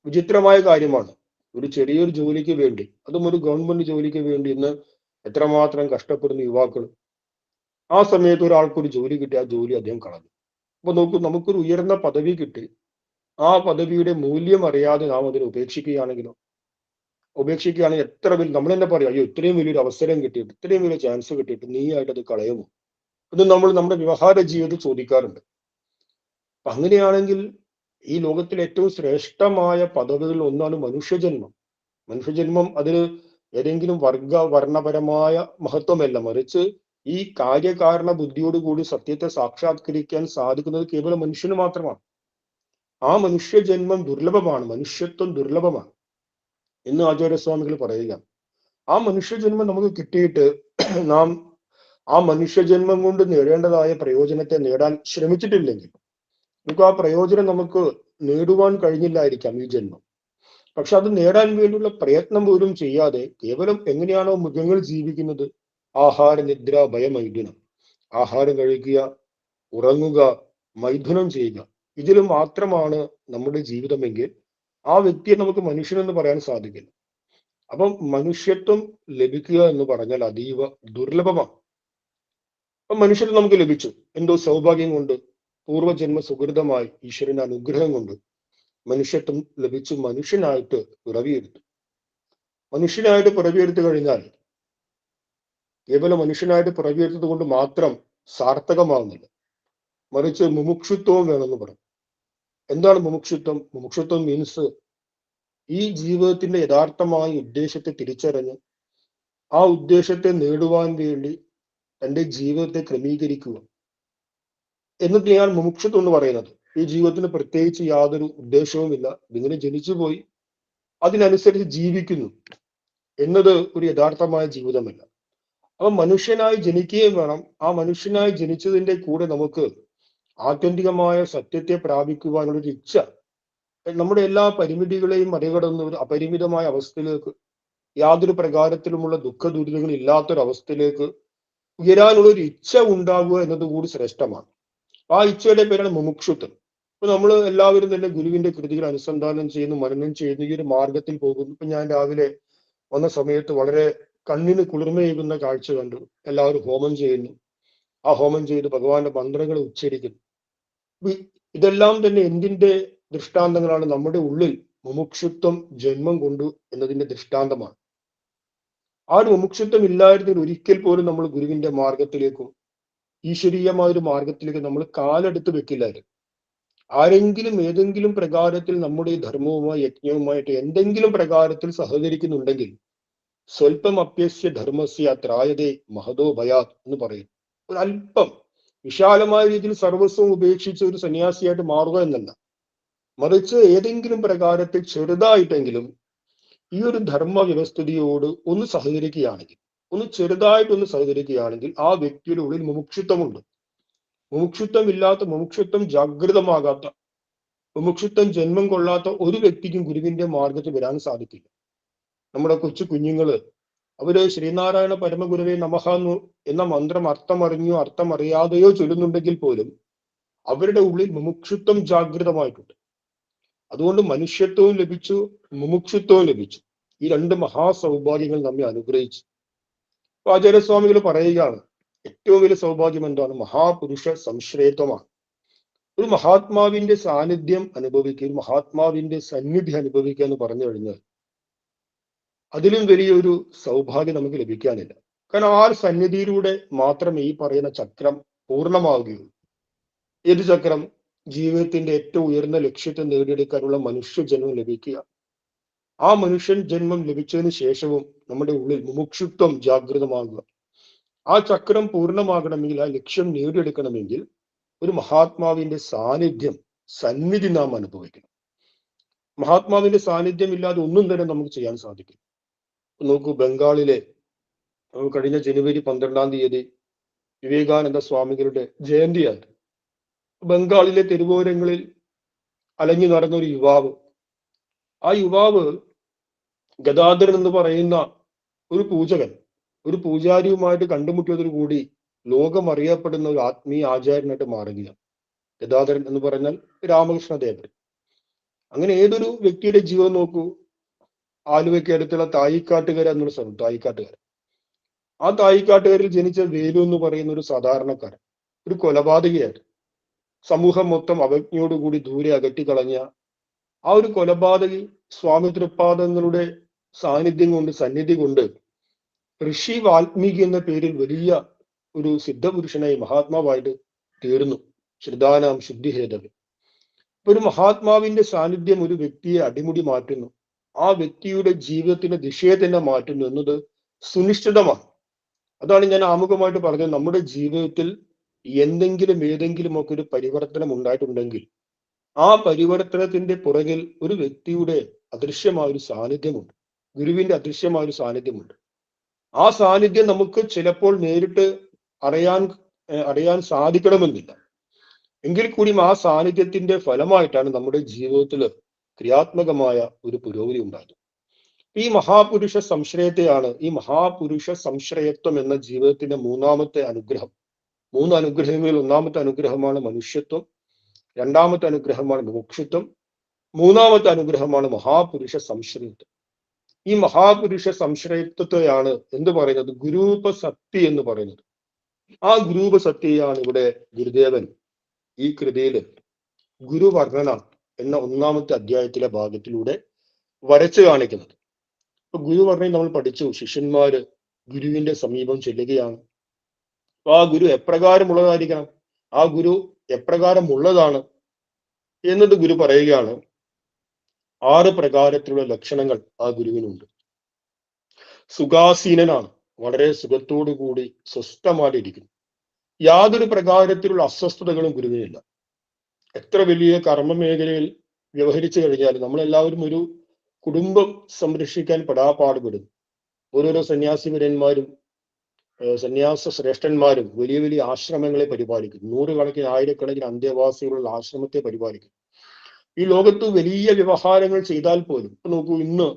വിചിത്രമായ കാര്യമാണ്. ഒരു ചെറിയൊരു ജോലിക്ക് വേണ്ടി, അതും ഒരു ഗവൺമെന്റ് ജോലിക്ക് വേണ്ടി ഇന്ന് എത്രമാത്രം കഷ്ടപ്പെടുന്ന യുവാക്കൾ. ആ സമയത്ത് ഒരാൾക്കൊരു ജോലി കിട്ടി, ആ ജോലി അദ്ദേഹം കളഞ്ഞു. അപ്പൊ നോക്കൂ, നമുക്കൊരു ഉയർന്ന പദവി കിട്ടി, ആ പദവിയുടെ മൂല്യം അറിയാതെ നാം അതിനെ ഉപേക്ഷിക്കുകയാണെങ്കിലോ, എത്ര വലിയ, നമ്മൾ തന്നെ പറയും, അയ്യോ ഇത്രയും വലിയൊരു അവസരം കിട്ടിയിട്ട്, ഇത്രയും വലിയ ചാൻസ് കിട്ടിയിട്ട് നീ ആയിട്ട് അത് കളയുമോ എന്ന് നമ്മൾ നമ്മുടെ വ്യവഹാര ജീവിതത്തിൽ ചോദിക്കാറുണ്ട്. അപ്പൊ അങ്ങനെയാണെങ്കിൽ ഈ ലോകത്തിലെ ഏറ്റവും ശ്രേഷ്ഠമായ പദവികളിൽ ഒന്നാണ് മനുഷ്യജന്മം. മനുഷ്യജന്മം അതിന് ഏതെങ്കിലും വർണ്ണപരമായ മഹത്വമല്ല, മറിച്ച് ഈ കാര്യകാരണ ബുദ്ധിയോടുകൂടി സത്യത്തെ സാക്ഷാത്കരിക്കാൻ സാധിക്കുന്നത് കേവലം മനുഷ്യന് മാത്രമാണ്. ആ മനുഷ്യജന്മം ദുർലഭമാണ്, മനുഷ്യത്വം ദുർലഭമാണ് എന്ന് ആചാര്യസ്വാമികൾ പറയുക. ആ മനുഷ്യജന്മം നമുക്ക് കിട്ടിയിട്ട് നാം ആ മനുഷ്യജന്മം കൊണ്ട് നേടേണ്ടതായ പ്രയോജനത്തെ നേടാൻ ശ്രമിച്ചിട്ടില്ലെങ്കിൽ, നമുക്ക് ആ പ്രയോജനം നമുക്ക് നേടുവാൻ കഴിഞ്ഞില്ലായിരിക്കാം ഈ ജന്മം. പക്ഷെ അത് നേടാൻ വേണ്ടിയുള്ള പ്രയത്നം പോലും ചെയ്യാതെ കേവലം എങ്ങനെയാണോ മൃഗങ്ങൾ ജീവിക്കുന്നത്, ആഹാര നിദ്ര ഭയമൈഥുനം, ആഹാരം കഴിക്കുക, ഉറങ്ങുക, മൈഥുനം ചെയ്യുക, ഇതിൽ മാത്രമാണ് നമ്മുടെ ജീവിതമെങ്കിൽ ആ വ്യക്തിയെ നമുക്ക് മനുഷ്യനെന്ന് പറയാൻ സാധിക്കില്ല. അപ്പം മനുഷ്യത്വം ലഭിക്കുക എന്ന് പറഞ്ഞാൽ അതീവ ദുർലഭമാണ്. അപ്പൊ മനുഷ്യത്വം നമുക്ക് ലഭിച്ചു, എന്തോ സൗഭാഗ്യം കൊണ്ട്, പൂർവ്വജന്മ സുഹൃതമായി, ഈശ്വരന്റെ അനുഗ്രഹം കൊണ്ട് മനുഷ്യത്വം ലഭിച്ചു. മനുഷ്യനായിട്ട് പിറവിയെടുത്തു. മനുഷ്യനായിട്ട് പിറവിയെടുത്തു കഴിഞ്ഞാൽ കേവലം മനുഷ്യനായിട്ട് പിറവിയെടുത്തത് കൊണ്ട് മാത്രം സാർത്ഥകമാകുന്നില്ല, മറിച്ച് മുമുക്ഷുത്വവും വേണമെന്ന് പറയും. എന്താണ് മുമുക്ഷുത്വം? മുമുക്ഷുത്വം മീൻസ് ഈ ജീവിതത്തിന്റെ യഥാർത്ഥമായ ഉദ്ദേശത്തെ തിരിച്ചറിഞ്ഞ് ആ ഉദ്ദേശത്തെ നേടുവാൻ വേണ്ടി തന്റെ ജീവിതത്തെ ക്രമീകരിക്കുക എന്നതിനെയാണ് മുമുക്ഷുത്വം എന്ന് പറയുന്നത്. ഈ ജീവിതത്തിന് പ്രത്യേകിച്ച് യാതൊരു ഉദ്ദേശവുമില്ല, ഇതിങ്ങനെ ജനിച്ചുപോയി അതിനനുസരിച്ച് ജീവിക്കുന്നു എന്നത് ഒരു യഥാർത്ഥമായ ജീവിതമല്ല. അപ്പൊ മനുഷ്യനായി ജനിക്കുകയും വേണം. ആ മനുഷ്യനായി ജനിച്ചതിന്റെ കൂടെ നമുക്ക് ആത്യന്തികമായ സത്യത്തെ പ്രാപിക്കുവാനുള്ള ഒരു ഇച്ഛ, നമ്മുടെ എല്ലാ പരിമിതികളെയും മറികടന്ന് ഒരു അപരിമിതമായ അവസ്ഥയിലേക്ക്, യാതൊരു പ്രകാരത്തിലുമുള്ള ദുഃഖ ദുരിതങ്ങൾ ഇല്ലാത്തൊരവസ്ഥയിലേക്ക് ഉയരാനുള്ള ഒരു ഇച്ഛ ഉണ്ടാകുക എന്നത് കൂടി ശ്രേഷ്ഠമാണ്. ആ ഇച്ഛയുടെ പേരാണ് മുമുക്ഷുത്വം. ഇപ്പൊ നമ്മൾ എല്ലാവരും തന്നെ ഗുരുവിന്റെ കൃതികൾ അനുസന്ധാനം ചെയ്യുന്നു, മനനം ചെയ്യുന്നു, ഈ ഒരു മാർഗത്തിൽ പോകുന്നു. ഇപ്പൊ ഞാൻ രാവിലെ വന്ന സമയത്ത് വളരെ കണ്ണിന് കുളിർമയേകുന്ന കാഴ്ച കണ്ടു. എല്ലാവരും ഹോമം ചെയ്യുന്നു. ആ ഹോമം ചെയ്ത് ഭഗവാന്റെ മന്ത്രങ്ങൾ ഉച്ചരിക്കുന്നു. ഇതെല്ലാം തന്നെ എന്തിന്റെ ദൃഷ്ടാന്തങ്ങളാണ്? നമ്മുടെ ഉള്ളിൽ മുമുക്ഷുത്വം ജന്മം കൊണ്ടു എന്നതിന്റെ ദൃഷ്ടാന്തമാണ്. ആ ഒരു മുമുക്ഷുത്വം ഇല്ലായിരുന്നെങ്കിൽ ഒരിക്കൽ പോലും നമ്മൾ ഗുരുവിന്റെ മാർഗത്തിലേക്കോ ഈശ്വരീയമായ ഒരു മാർഗത്തിലേക്ക് നമ്മൾ കാലെടുത്ത് വെക്കില്ലായിരുന്നു. ആരെങ്കിലും ഏതെങ്കിലും പ്രകാരത്തിൽ നമ്മുടെ ധർമ്മവുമായി യജ്ഞവുമായിട്ട് എന്തെങ്കിലും പ്രകാരത്തിൽ സഹകരിക്കുന്നുണ്ടെങ്കിൽ സ്വൽപ്പം അപ്യസ്യ ധർമ്മസ്യ ത്രായതേ മഹതോ ഭയാത് എന്ന് പറയും. ഒരല്പം വിശാലമായ രീതിയിൽ സർവസ്വം ഉപേക്ഷിച്ച് ഒരു സന്യാസിയായിട്ട് മാറുക എന്നല്ല, മറിച്ച് ഏതെങ്കിലും പ്രകാരത്തിൽ ചെറുതായിട്ടെങ്കിലും ഈ ഒരു ധർമ്മ വ്യവസ്ഥിതിയോട് ഒന്ന് സഹകരിക്കുകയാണെങ്കിൽ, ഒന്ന് ചെറുതായിട്ടൊന്ന് സഹകരിക്കുകയാണെങ്കിൽ ആ വ്യക്തിയുടെ ഉള്ളിൽ മുമുക്ഷുത്വമുണ്ട്. മുമുക്ഷുത്വം ഇല്ലാത്ത, മുമുക്ഷുത്വം ജാഗ്രതമാകാത്ത, മുമുക്ഷുത്വം ജന്മം കൊള്ളാത്ത ഒരു വ്യക്തിക്കും ഗുരുവിന്റെ മാർഗത്തിൽ വരാൻ സാധിക്കില്ല. നമ്മുടെ കൊച്ചു കുഞ്ഞുങ്ങള് അവര് ശ്രീനാരായണ പരമഗുരുവെ നമഃ എന്ന മന്ത്രം അർത്ഥമറിഞ്ഞോ അർത്ഥമറിയാതെയോ ചൊല്ലുന്നുണ്ടെങ്കിൽ പോലും അവരുടെ ഉള്ളിൽ മുമുക്ഷുത്വം ജാഗൃതമായിട്ടുണ്ട്. അതുകൊണ്ട് മനുഷ്യത്വവും ലഭിച്ചു, മുമുക്ഷുത്വവും ലഭിച്ചു. ഈ രണ്ട് മഹാസൗഭാഗ്യങ്ങൾ നമ്മെ അനുഗ്രഹിച്ചു. അപ്പൊ ആചാര്യസ്വാമികൾ പറയുകയാണ്, ഏറ്റവും വലിയ സൗഭാഗ്യം എന്താണ്? മഹാപുരുഷ സംശ്രയത്വമാണ്. ഒരു മഹാത്മാവിന്റെ സാന്നിധ്യം അനുഭവിക്കുക, ഒരു മഹാത്മാവിന്റെ സന്നിധി അനുഭവിക്കുക എന്ന് പറഞ്ഞു കഴിഞ്ഞാൽ അതിലും വലിയൊരു സൗഭാഗ്യം നമുക്ക് ലഭിക്കാനില്ല. കാരണം ആ സന്നിധിയിലൂടെ മാത്രമേ ഈ പറയുന്ന ചക്രം പൂർണ്ണമാവുകയുള്ളൂ. ഏത് ചക്രം? ജീവിതത്തിന്റെ ഏറ്റവും ഉയർന്ന ലക്ഷ്യത്തെ നേടിയെടുക്കാനുള്ള മനുഷ്യജന്മം ലഭിക്കുക. ആ മനുഷ്യൻ ജന്മം ലഭിച്ചതിന് ശേഷവും നമ്മുടെ ഉള്ളിൽ മുമുക്ഷുത്വം ജാഗൃതമാകുക. ആ ചക്രം പൂർണ്ണമാകണമെങ്കിൽ, ആ ലക്ഷ്യം നേടിയെടുക്കണമെങ്കിൽ ഒരു മഹാത്മാവിന്റെ സാന്നിധ്യം, സന്നിധി നാം അനുഭവിക്കണം. മഹാത്മാവിന്റെ സാന്നിധ്യം ഇല്ലാതെ ഒന്നും തന്നെ നമുക്ക് ചെയ്യാൻ സാധിക്കും. നോക്കൂ, ബംഗാളിലെ കഴിഞ്ഞ ജനുവരി 12 വിവേകാനന്ദ സ്വാമികളുടെ ജയന്തിയായിരുന്നു. ബംഗാളിലെ തെരുവോരങ്ങളിൽ അലഞ്ഞു നടന്ന ഒരു യുവാവ്, ആ യുവാവ് ഗദാധരൻ എന്ന് പറയുന്ന ഒരു പൂജകൻ, ഒരു പൂജാരിയുമായിട്ട് കണ്ടുമുട്ടിയതോടുകൂടി ലോകം അറിയപ്പെടുന്ന ഒരു ആത്മീയ ആചാര്യനായിട്ട് മാറുകയാണ്. ഗദാധരൻ എന്ന് പറഞ്ഞാൽ രാമകൃഷ്ണദേവൻ. അങ്ങനെ ഏതൊരു വ്യക്തിയുടെ ജീവിതം നോക്കൂ. ആലുവയ്ക്ക് അടുത്തുള്ള തായിക്കാട്ടുകര എന്നുള്ള സ്ഥലം, തായിക്കാട്ടുകര. ആ തായിക്കാട്ടുകരയിൽ ജനിച്ച വേലു എന്ന് പറയുന്ന ഒരു സാധാരണക്കാരൻ, ഒരു കൊലപാതകയായിട്ട് സമൂഹം മൊത്തം അവജ്ഞയോടുകൂടി ദൂരെ അകറ്റിക്കളഞ്ഞ ആ ഒരു കൊലപാതകി സ്വാമി തൃപ്പാദങ്ങളുടെ സാന്നിധ്യം കൊണ്ട്, സന്നിധി കൊണ്ട് ഋഷി വാൽമീകി എന്ന പേരിൽ വലിയ ഒരു സിദ്ധപുരുഷനായി, മഹാത്മാവായിട്ട് തീർന്നു. ശ്രുതാനാം ശുദ്ധിഹേതവേ. ഒരു മഹാത്മാവിന്റെ സാന്നിധ്യം ഒരു വ്യക്തിയെ അടിമുടി മാറ്റുന്നു. ആ വ്യക്തിയുടെ ജീവിതത്തിന്റെ ദിശയെ തന്നെ മാറ്റുന്നു എന്നത് സുനിശ്ചിതമാണ്. അതാണ് ഞാൻ ആമുഖമായിട്ട് പറഞ്ഞത്. നമ്മുടെ ജീവിതത്തിൽ ഏതെങ്കിലും ഒക്കെ ഒരു പരിവർത്തനം ഉണ്ടായിട്ടുണ്ടെങ്കിൽ ആ പരിവർത്തനത്തിന്റെ പുറകിൽ ഒരു വ്യക്തിയുടെ അദൃശ്യമായ ഒരു സാന്നിധ്യമുണ്ട്, ഗുരുവിന്റെ അദൃശ്യമായ ഒരു സാന്നിധ്യമുണ്ട്. ആ സാന്നിധ്യം നമുക്ക് ചിലപ്പോൾ നേരിട്ട് അറിയാൻ സാധിക്കണമെന്നില്ല. എങ്കിൽ കൂടിയും ആ സാന്നിധ്യത്തിന്റെ ഫലമായിട്ടാണ് നമ്മുടെ ജീവിതത്തിൽ ക്രിയാത്മകമായ ഒരു പുരോഗതി ഉണ്ടാകുന്നത്. ഈ മഹാപുരുഷ സംശ്രയത്തെയാണ്, ഈ മഹാപുരുഷ സംശ്രയത്വം എന്ന ജീവിതത്തിന്റെ മൂന്നാമത്തെ അനുഗ്രഹം. 3 അനുഗ്രഹങ്ങളിൽ ഒന്നാമത്തെ അനുഗ്രഹമാണ് മനുഷ്യത്വം, രണ്ടാമത്തെ അനുഗ്രഹമാണ് മുമുക്ഷുത്വം, മൂന്നാമത്തെ അനുഗ്രഹമാണ് മഹാപുരുഷ സംശ്രയത്വം. ഈ മഹാപുരുഷ സംശ്രയത്വത്തെയാണ് എന്ത് പറയുന്നത്? ഗുരൂപസക്തി എന്ന് പറയുന്നത്. ആ ഗുരൂപസക്തിയാണ് ഇവിടെ ഗുരുദേവൻ ഈ കൃതിയിൽ ഗുരുവർണ്ണന എന്ന 1-ാമത്തെ അധ്യായത്തിലെ ഭാഗത്തിലൂടെ വരച്ചു കാണിക്കുന്നത്. ഇപ്പൊ ഗുരുവർണ്ണന നമ്മൾ പഠിച്ചു, ശിഷ്യന്മാര് ഗുരുവിന്റെ സമീപം ചെല്ലുകയാണ്. അപ്പൊ ആ ഗുരു എപ്രകാരമുള്ളതായിരിക്കണം, ആ ഗുരു എപ്രകാരമുള്ളതാണ് എന്നത് ഗുരു പറയുകയാണ്. 6 പ്രകാരത്തിലുള്ള ലക്ഷണങ്ങൾ ആ ഗുരുവിനുണ്ട്. സുഖാസീനനാണ്, വളരെ സുഖത്തോടു കൂടി സ്വസ്ഥമായിട്ടിരിക്കുന്നു. യാതൊരു പ്രകാരത്തിലുള്ള അസ്വസ്ഥതകളും ഗുരുവിനില്ല. എത്ര വലിയ കർമ്മ മേഖലയിൽ വ്യവഹരിച്ചു കഴിഞ്ഞാൽ നമ്മളെല്ലാവരും ഒരു കുടുംബം സംരക്ഷിക്കാൻ പെടാപ്പാടുപെടും. ഓരോരോ സന്യാസിവര്യന്മാരും സന്യാസ ശ്രേഷ്ഠന്മാരും വലിയ വലിയ ആശ്രമങ്ങളെ പരിപാലിക്കും. 100 കണക്കിന് 1000 അന്തേവാസികളുള്ള ആശ്രമത്തെ പരിപാലിക്കും. ഈ ലോകത്ത് വലിയ വ്യവഹാരങ്ങൾ ചെയ്താൽ പോലും, ഇപ്പൊ നോക്കൂ, ഇന്ന്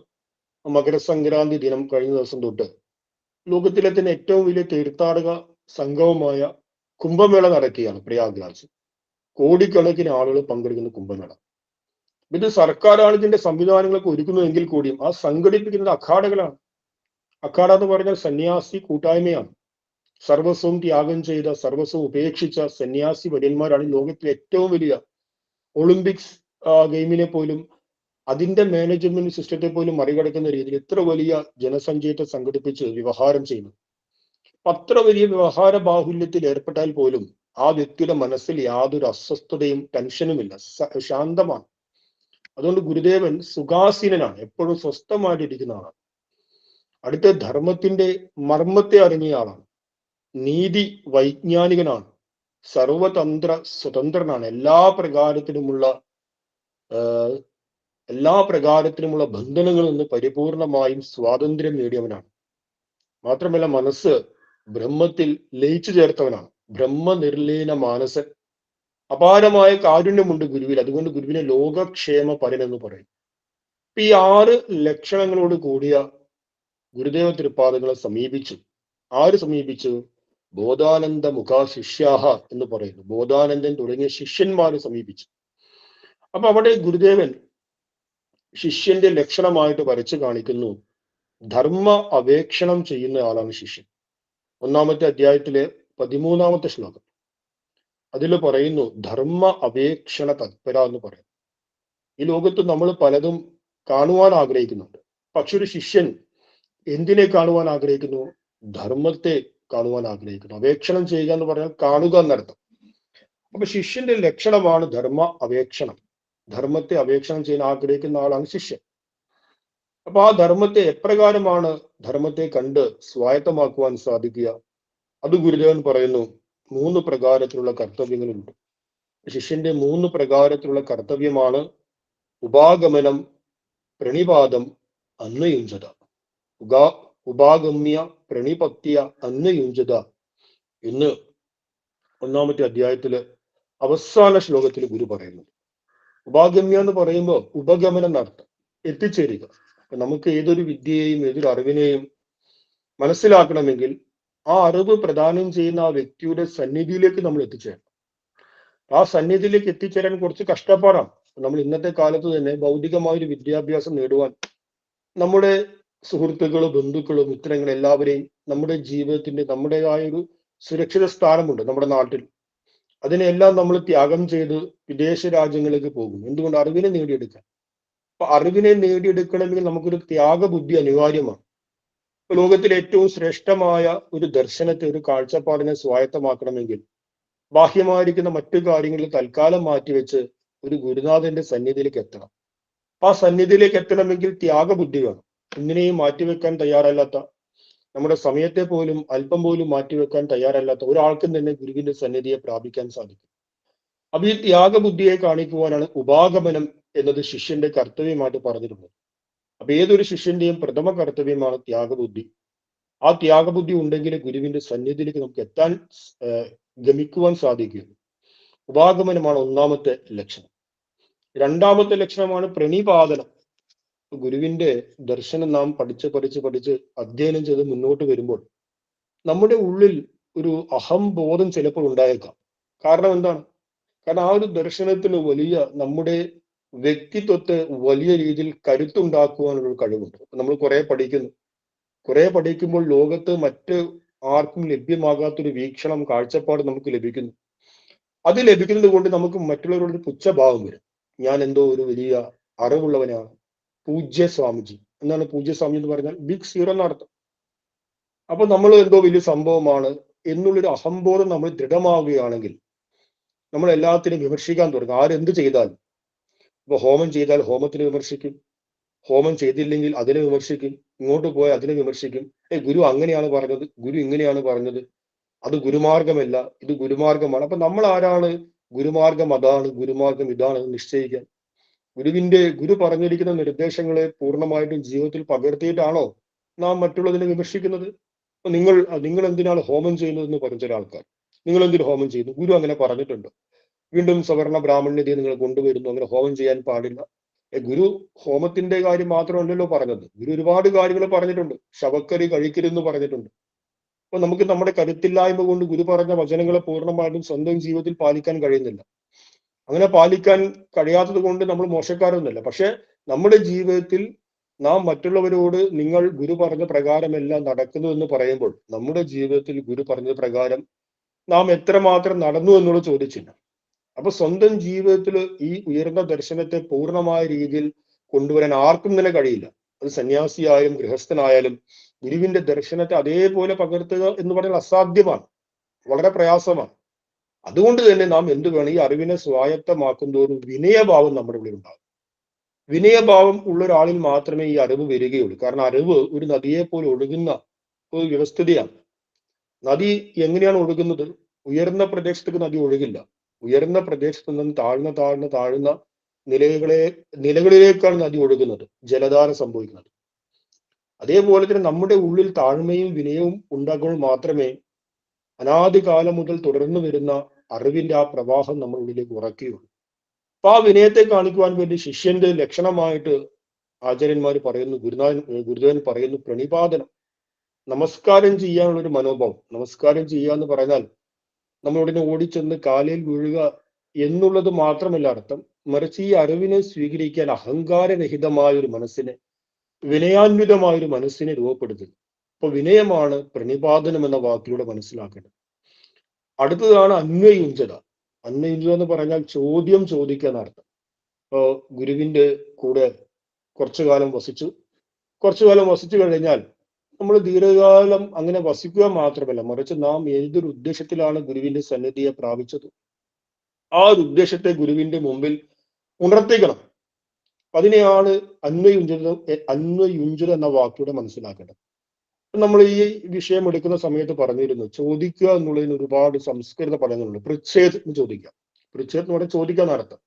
മകരസംക്രാന്തി ദിനം കഴിഞ്ഞ ദിവസം തൊട്ട് ലോകത്തിലെ തന്നെ ഏറ്റവും വലിയ തീർത്ഥാടക സംഗമമായ കുംഭമേള നടക്കുകയാണ് പ്രയാഗ്രാജ്. കോടിക്കണക്കിന് ആളുകൾ പങ്കെടുക്കുന്ന കുംഭമേള. ഇത് സർക്കാരാണ് ഇതിന്റെ സംവിധാനങ്ങളൊക്കെ ഒരുക്കുന്നതെങ്കിൽ കൂടിയും ആ സംഘടിപ്പിക്കുന്നത് അഖാഡകളാണ്. അഖാഡ എന്ന് പറഞ്ഞാൽ സന്യാസി കൂട്ടായ്മയാണ്. സർവസ്വം ത്യാഗം ചെയ്ത, സർവസ്വം ഉപേക്ഷിച്ച സന്യാസി വര്യന്മാരാണ് ലോകത്തിലെ ഏറ്റവും വലിയ ഒളിമ്പിക്സ് ഗെയിമിനെ പോലും, അതിന്റെ മാനേജ്മെന്റ് സിസ്റ്റത്തെ പോലും മറികടക്കുന്ന രീതിയിൽ ഇത്ര വലിയ ജനസഞ്ചയത്തെ സംഘടിപ്പിച്ച് വ്യവഹാരം ചെയ്യുന്നു. അത്ര വലിയ വ്യവഹാര ബാഹുല്യത്തിൽ ഏർപ്പെട്ടാൽ പോലും ആ വ്യക്തിയുടെ മനസ്സിൽ യാതൊരു അസ്വസ്ഥതയും ടെൻഷനുമില്ല, ശാന്തമാണ്. അതുകൊണ്ട് ഗുരുദേവൻ സുഖാസീനനാണ്, എപ്പോഴും സ്വസ്ഥമായിട്ടിരിക്കുന്ന ആളാണ്. അടുത്ത ധർമ്മത്തിന്റെ മർമ്മത്തെ അറിഞ്ഞ ആളാണ്. നീതി വൈജ്ഞാനികനാണ്. സർവതന്ത്ര സ്വതന്ത്രനാണ്. എല്ലാ പ്രകാരത്തിലുമുള്ള ബന്ധനങ്ങളിൽ നിന്ന് പരിപൂർണമായും സ്വാതന്ത്ര്യം നേടിയവനാണ്. മാത്രമല്ല മനസ്സ് ബ്രഹ്മത്തിൽ ലയിച്ചു ചേർത്തവനാണ്. ബ്രഹ്മനിർലീന മാനസൻ. അപാരമായ കാരുണ്യമുണ്ട് ഗുരുവിൽ. അതുകൊണ്ട് ഗുരുവിനെ ലോകക്ഷേമ പരൻ എന്ന് പറയും. ഈ 6 ലക്ഷണങ്ങളോട് കൂടിയ ഗുരുദേവ തൃപ്പാദങ്ങളെ സമീപിച്ചു. ആര് സമീപിച്ചു? ബോധാനന്ദ മുഖ ശിഷ്യാഹ എന്ന് പറയുന്നു. ബോധാനന്ദൻ തുടങ്ങിയ ശിഷ്യന്മാരെ സമീപിച്ചു. അപ്പൊ അവിടെ ഗുരുദേവൻ ശിഷ്യന്റെ ലക്ഷണമായിട്ട് വരച്ചു കാണിക്കുന്നു. ധർമ്മ അപേക്ഷണം ചെയ്യുന്ന ആളാണ് ശിഷ്യൻ. 1-ാമത്തെ അധ്യായത്തിലെ 13-ാമത്തെ ശ്ലോകം അതിൽ പറയുന്നു ധർമ്മ അപേക്ഷണ തത്പര എന്ന് പറയും. ഈ ലോകത്ത് നമ്മൾ പലതും കാണുവാൻ ആഗ്രഹിക്കുന്നുണ്ട്. പക്ഷെ ഒരു ശിഷ്യൻ എന്തിനെ കാണുവാൻ ആഗ്രഹിക്കുന്നു? ധർമ്മത്തെ കാണുവാൻ ആഗ്രഹിക്കുന്നു. അപേക്ഷണം ചെയ്യുക എന്ന് പറഞ്ഞാൽ കാണുക എന്നർത്ഥം. അപ്പൊ ശിഷ്യന്റെ ലക്ഷണമാണ് ധർമ്മ അപേക്ഷണം. ധർമ്മത്തെ അപേക്ഷണം ചെയ്യാൻ ആഗ്രഹിക്കുന്ന ആളാണ് ശിഷ്യൻ. അപ്പൊ ആ ധർമ്മത്തെ എപ്രകാരമാണ് ധർമ്മത്തെ കണ്ട് സ്വായത്തമാക്കുവാൻ സാധിക്കുക? അത് ഗുരുദേവൻ പറയുന്നു 3 പ്രകാരത്തിലുള്ള കർത്തവ്യങ്ങളുണ്ട്. ശിഷ്യന്റെ 3 പ്രകാരത്തിലുള്ള കർത്തവ്യമാണ് ഉപാഗമനം, പ്രണിപാതം, അന്വയുഞ്ചത. ഉപാഗമ്യ പ്രണിപത്യ അന്വയുഞ്ചത എന്ന് 1-ാമത്തെ അധ്യായത്തില് അവസാന ശ്ലോകത്തിൽ ഗുരു പറയുന്നു. ഉപാഗമ്യ എന്ന് പറയുമ്പോൾ ഉപഗമനം എന്നർത്ഥം, എത്തിച്ചേരുക. നമുക്ക് ഏതൊരു വിദ്യയെയും ഏതൊരു അറിവിനെയും മനസ്സിലാക്കണമെങ്കിൽ ആ അറിവ് പ്രദാനം ചെയ്യുന്ന ആ വ്യക്തിയുടെ സന്നിധിയിലേക്ക് നമ്മൾ എത്തിച്ചേരണം. ആ സന്നിധിയിലേക്ക് എത്തിച്ചേരാൻ കുറച്ച് കഷ്ടപ്പാടാണ്. നമ്മൾ ഇന്നത്തെ കാലത്ത് തന്നെ ഭൗതികമായ ഒരു വിദ്യാഭ്യാസം നേടുവാൻ നമ്മുടെ സുഹൃത്തുക്കളും ബന്ധുക്കളും മിത്രങ്ങളും എല്ലാവരെയും നമ്മുടെ ജീവിതത്തിന്റെ നമ്മുടേതായ ഒരു സുരക്ഷിത സ്ഥാനമുണ്ട് നമ്മുടെ നാട്ടിൽ. അതിനെല്ലാം നമ്മൾ ത്യാഗം ചെയ്ത് വിദേശ രാജ്യങ്ങളിലേക്ക് പോകും. എന്തുകൊണ്ട്? അറിവിനെ നേടിയെടുക്കാൻ. അപ്പൊ അറിവിനെ നേടിയെടുക്കണമെങ്കിൽ നമുക്കൊരു ത്യാഗബുദ്ധി അനിവാര്യമാണ്. ലോകത്തിലെ ഏറ്റവും ശ്രേഷ്ഠമായ ഒരു ദർശനത്തെ, ഒരു കാഴ്ചപ്പാടിനെ സ്വായത്തമാക്കണമെങ്കിൽ ബാഹ്യമായിരിക്കുന്ന മറ്റു കാര്യങ്ങളിൽ തൽക്കാലം മാറ്റിവെച്ച് ഒരു ഗുരുനാഥന്റെ സന്നിധിയിലേക്ക് എത്തണം. ആ സന്നിധിയിലേക്ക് എത്തണമെങ്കിൽ ത്യാഗബുദ്ധി വേണം. ഒന്നിനെയും മാറ്റിവെക്കാൻ തയ്യാറല്ലാത്ത, നമ്മുടെ സമയത്തെ പോലും അല്പം പോലും മാറ്റിവെക്കാൻ തയ്യാറല്ലാത്ത ഒരാൾക്കും തന്നെ ഗുരുവിന്റെ സന്നിധിയെ പ്രാപിക്കാൻ സാധിക്കും. അപ്പൊ ഈ ത്യാഗബുദ്ധിയെ കാണിക്കുവാനാണ് ഉപാഗമനം എന്നത് ശിഷ്യന്റെ കർത്തവ്യമായിട്ട് പറഞ്ഞിട്ടുള്ളത്. അപ്പൊ ഏതൊരു ശിഷ്യന്റെയും പ്രഥമ കർത്തവ്യമാണ് ത്യാഗബുദ്ധി. ആ ത്യാഗബുദ്ധി ഉണ്ടെങ്കിൽ ഗുരുവിന്റെ സന്നിധിയിലേക്ക് നമുക്ക് എത്താൻ ഗമിക്കുവാൻ സാധിക്കുകയുള്ളൂ. ഉപാഗമനമാണ് 1-ാമത്തെ ലക്ഷണം. 2-ാമത്തെ ലക്ഷണമാണ് പ്രണിപാതനം. ഗുരുവിന്റെ ദർശനം നാം പഠിച്ച് അധ്യയനം ചെയ്ത് മുന്നോട്ട് വരുമ്പോൾ നമ്മുടെ ഉള്ളിൽ ഒരു അഹംബോധം ചിലപ്പോൾ ഉണ്ടായേക്കാം. കാരണം എന്താണ്? കാരണം ആ ഒരു ദർശനത്തിന് വലിയ നമ്മുടെ വ്യക്തിത്വത്തെ വലിയ രീതിയിൽ കരുത്തുണ്ടാക്കുവാനുള്ള കഴിവുണ്ട്. നമ്മൾ കുറെ പഠിക്കുമ്പോൾ ലോകത്ത് മറ്റ് ആർക്കും ലഭ്യമാകാത്തൊരു വീക്ഷണം, കാഴ്ചപ്പാട് നമുക്ക് ലഭിക്കുന്നു. അത് ലഭിക്കുന്നത് കൊണ്ട് നമുക്ക് മറ്റുള്ളവരോട് പുച്ഛഭാവം വരും. ഞാൻ എന്തോ ഒരു വലിയ അറിവുള്ളവനാണ്, പൂജ്യ സ്വാമിജി. എന്താണ് പൂജ്യ സ്വാമി എന്ന് പറഞ്ഞാൽ? ബിഗ് സീറോ എന്നർത്ഥം. അപ്പൊ നമ്മൾ എന്തോ വലിയ സംഭവമാണ് എന്നുള്ളൊരു അഹംബോധം നമ്മൾ ദൃഢമാവുകയാണെങ്കിൽ നമ്മൾ എല്ലാത്തിനും വിമർശിക്കാൻ തുടങ്ങും. ആരെന്ത് ചെയ്താലും. ഇപ്പൊ ഹോമം ചെയ്താൽ ഹോമത്തിന് വിമർശിക്കും, ഹോമം ചെയ്തില്ലെങ്കിൽ അതിനെ വിമർശിക്കും, ഇങ്ങോട്ട് പോയാൽ അതിനെ വിമർശിക്കും. ഗുരു അങ്ങനെയാണ് പറഞ്ഞത്, ഗുരു ഇങ്ങനെയാണ് പറഞ്ഞത്, അത് ഗുരുമാർഗമല്ല, ഇത് ഗുരുമാർഗമാണ്. അപ്പൊ നമ്മൾ ആരാണ് ഗുരുമാർഗം അതാണ്, ഗുരുമാർഗം ഇതാണ് നിശ്ചയിക്കാൻ? ഗുരു പറഞ്ഞിരിക്കുന്ന നിർദ്ദേശങ്ങളെ പൂർണ്ണമായിട്ടും ജീവിതത്തിൽ പകർത്തിയിട്ടാണോ നാം മറ്റുള്ളതിനെ വിമർശിക്കുന്നത്? അപ്പൊ നിങ്ങൾ എന്തിനാണ് ഹോമം ചെയ്യുന്നതെന്ന് പറഞ്ഞ ചില ആൾക്കാർ, നിങ്ങൾ എന്തിനു ഹോമം ചെയ്യുന്നു? ഗുരു അങ്ങനെ പറഞ്ഞിട്ടുണ്ട്. വീണ്ടും സവർണ ബ്രാഹ്മണ്യതയെ നിങ്ങൾ കൊണ്ടുവരുന്നു, അങ്ങനെ ഹോമം ചെയ്യാൻ പാടില്ല. ഗുരു ഹോമത്തിന്റെ കാര്യം മാത്രമല്ലല്ലോ പറഞ്ഞത്, ഗുരു ഒരുപാട് കാര്യങ്ങൾ പറഞ്ഞിട്ടുണ്ട്. ശവക്കരി കഴിക്കരുതെന്ന് പറഞ്ഞിട്ടുണ്ട്. അപ്പൊ നമുക്ക് നമ്മുടെ കരുത്തില്ലായ്മ കൊണ്ട് ഗുരു പറഞ്ഞ വചനങ്ങളെ പൂർണ്ണമായിട്ടും സ്വന്തം ജീവിതത്തിൽ പാലിക്കാൻ കഴിയുന്നില്ല. അങ്ങനെ പാലിക്കാൻ കഴിയാത്തത് കൊണ്ട് നമ്മൾ മോശക്കാരൊന്നുമല്ല. പക്ഷെ നമ്മുടെ ജീവിതത്തിൽ നാം മറ്റുള്ളവരോട് നിങ്ങൾ ഗുരു പറഞ്ഞ പ്രകാരമെല്ലാം നടക്കുന്നു എന്ന് പറയുമ്പോൾ നമ്മുടെ ജീവിതത്തിൽ ഗുരു പറഞ്ഞ പ്രകാരം നാം എത്രമാത്രം നടന്നു എന്നുള്ള ചോദിച്ചില്ല. അപ്പൊ സ്വന്തം ജീവിതത്തിൽ ഈ ഉയർന്ന ദർശനത്തെ പൂർണ്ണമായ രീതിയിൽ കൊണ്ടുവരാൻ ആർക്കും തന്നെ കഴിയില്ല. അത് സന്യാസിയായാലും ഗൃഹസ്ഥനായാലും ഗുരുവിന്റെ ദർശനത്തെ അതേപോലെ പകർത്തുക എന്ന് പറഞ്ഞാൽ അസാധ്യമാണ്, വളരെ പ്രയാസമാണ്. അതുകൊണ്ട് തന്നെ നാം എന്ത് വേണം? ഈ അറിവിനെ സ്വായത്തമാക്കുന്തോറും വിനയഭാവം നമ്മുടെ ഉള്ളിൽ ഉണ്ടാകും. വിനയഭാവം ഉള്ള ഒരാളിൽ മാത്രമേ ഈ അറിവ് വരികയുള്ളൂ. കാരണം അറിവ് ഒരു നദിയെ പോലെ ഒഴുകുന്ന ഒരു വ്യവസ്ഥിതിയാണ്. നദി എങ്ങനെയാണ് ഒഴുകുന്നത്? ഉയർന്ന പ്രദേശത്തേക്ക് നദി ഒഴുകില്ല. ഉയർന്ന പ്രദേശത്ത് നിന്നും താഴ്ന്ന നിലകളിലേക്കാണ് നദി ഒഴുകുന്നത്, ജലധാര സംഭവിക്കുന്നത്. അതേപോലെ തന്നെ നമ്മുടെ ഉള്ളിൽ താഴ്മയും വിനയവും ഉണ്ടാകുമ്പോൾ മാത്രമേ അനാദികാലം മുതൽ തുടർന്നു വരുന്ന അറിവിന്റെ ആ പ്രവാഹം നമ്മുടെ ഉള്ളിലേക്ക് ഉറക്കുകയുള്ളൂ. അപ്പൊ ആ വിനയത്തെ കാണിക്കുവാൻ വേണ്ടി ശിഷ്യന്റെ ലക്ഷണമായിട്ട് ആചാര്യന്മാർ പറയുന്നു, ഗുരുദേവൻ പറയുന്നു പ്രണിപാതനം, നമസ്കാരം ചെയ്യാനുള്ള ഒരു മനോഭാവം. നമസ്കാരം ചെയ്യുക എന്ന് പറഞ്ഞാൽ നമ്മൾ ഉടനെ ഓടിച്ചെന്ന് കാലിൽ വീഴുക എന്നുള്ളത് മാത്രമല്ല അർത്ഥം, മറിച്ച് ഈ അറിവിനെ സ്വീകരിക്കാൻ അഹങ്കാരരഹിതമായ ഒരു മനസ്സിനെ, വിനയാന്വിതമായ ഒരു മനസ്സിനെ രൂപപ്പെടുത്തുന്നു. അപ്പൊ വിനയമാണ് പ്രണിപാതനം എന്ന വാക്കിലൂടെ മനസ്സിലാക്കേണ്ടത്. അടുത്തതാണ് അന്വയുഞ്ചത. അന്വയുഞ്ചത എന്ന് പറഞ്ഞാൽ ചോദ്യം ചോദിക്കാൻ അർത്ഥം. ഇപ്പോ ഗുരുവിന്റെ കൂടെ കുറച്ചു കാലം വസിച്ചു കഴിഞ്ഞാൽ നമ്മൾ ദീർഘകാലം അങ്ങനെ വസിക്കുക മാത്രമല്ല, മറിച്ച് നാം ഏതൊരു ഉദ്ദേശത്തിലാണ് ഗുരുവിന്റെ സന്നിധിയെ പ്രാപിച്ചത്, ആ ഒരു ഉദ്ദേശത്തെ ഗുരുവിന്റെ മുമ്പിൽ ഉണർത്തിക്കണം. അതിനെയാണ് അന്വയുഞ്ചത എന്ന വാക്കിലൂടെ മനസ്സിലാക്കേണ്ടത്. നമ്മൾ ഈ വിഷയം എടുക്കുന്ന സമയത്ത് പറഞ്ഞിരുന്നു, ചോദിക്കുക എന്നുള്ളതിന് ഒരുപാട് സംസ്കൃത പദങ്ങളുണ്ട്. പൃച്ഛേദ് എന്ന് ചോദിക്കാം. പൃച്ഛേദ് എന്ന് പറഞ്ഞാൽ ചോദിക്കാൻ അർത്ഥം.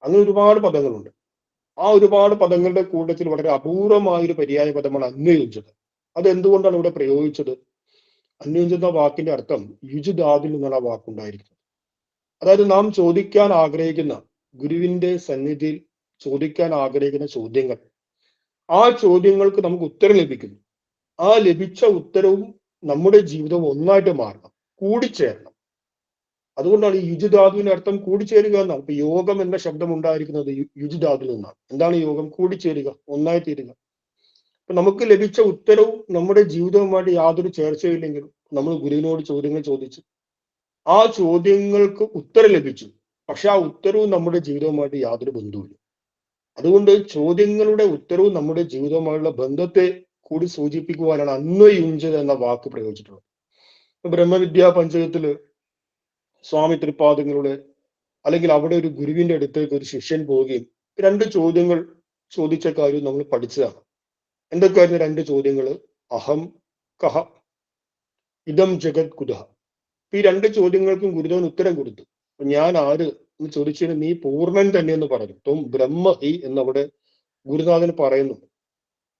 അങ്ങനെ ഒരുപാട് പദങ്ങളുണ്ട്. ആ ഒരുപാട് പദങ്ങളുടെ കൂട്ടത്തിൽ വളരെ അപൂർവമായൊരു പര്യായ പദമാണ് അന്വയുഞ്ചത. അതെന്തുകൊണ്ടാണ് ഇവിടെ പ്രയോഗിച്ചത്? അന്വയുഞ്ചത വാക്കിന്റെ അർത്ഥം യുജുദാതിൽ നിന്നുള്ള വാക്കുണ്ടായിരിക്കുന്നത്. അതായത് നാം ചോദിക്കാൻ ആഗ്രഹിക്കുന്ന, ഗുരുവിന്റെ സന്നിധിയിൽ ചോദിക്കാൻ ആഗ്രഹിക്കുന്ന ചോദ്യങ്ങൾ, ആ ചോദ്യങ്ങൾക്ക് നമുക്ക് ഉത്തരം ലഭിക്കുന്നു. ആ ലഭിച്ച ഉത്തരവും നമ്മുടെ ജീവിതവും ഒന്നായിട്ട് മാറണം, കൂടിച്ചേരണം. അതുകൊണ്ടാണ് ഈ യുജുധാതുവിന്റെ അർത്ഥം കൂടിച്ചേരുക എന്നാണ്. ഇപ്പൊ യോഗം എന്ന ശബ്ദം ഉണ്ടായിരിക്കുന്നത് യുജുധാതുവിൽ നിന്നാണ്. എന്താണ് യോഗം? കൂടിച്ചേരുക, ഒന്നായി തീരുക. അപ്പൊ നമുക്ക് ലഭിച്ച ഉത്തരവും നമ്മുടെ ജീവിതവുമായിട്ട് യാതൊരു ചേർച്ചയില്ലെങ്കിലും നമ്മൾ ഗുരുവിനോട് ചോദ്യങ്ങൾ ചോദിച്ചു, ആ ചോദ്യങ്ങൾക്ക് ഉത്തരം ലഭിച്ചു, പക്ഷെ ആ ഉത്തരവും നമ്മുടെ ജീവിതവുമായിട്ട് യാതൊരു ബന്ധവുമില്ല. അതുകൊണ്ട് ചോദ്യങ്ങളുടെ ഉത്തരവും നമ്മുടെ ജീവിതവുമായുള്ള ബന്ധത്തെ കൂടി സൂചിപ്പിക്കുവാനാണ് അന്വയുഞ്ചത എന്ന വാക്ക് പ്രയോഗിച്ചിട്ടുള്ളത്. ബ്രഹ്മവിദ്യാ പഞ്ചകത്തില് സ്വാമി തൃപ്പാദങ്ങളുടെ, അല്ലെങ്കിൽ അവിടെ ഒരു ഗുരുവിന്റെ അടുത്തേക്ക് ഒരു ശിഷ്യൻ പോവുകയും 2 ചോദ്യങ്ങൾ ചോദിച്ച കാര്യം നമ്മൾ പഠിച്ചതാണ്. എന്തൊക്കെയായിരുന്നു 2 ചോദ്യങ്ങൾ? അഹം കഹ, ഇദം ജഗത് കുതഃ. ഈ 2 ചോദ്യങ്ങൾക്കും ഗുരുദേവൻ ഉത്തരം കൊടുത്തു. ഞാൻ ആര് എന്ന് ചോദിച്ചതിന് നീ പൂർണ്ണൻ തന്നെ എന്ന് പറഞ്ഞു. ത്വം ബ്രഹ്മ ഹി എന്നവിടെ ഗുരുനാഥൻ പറയുന്നു.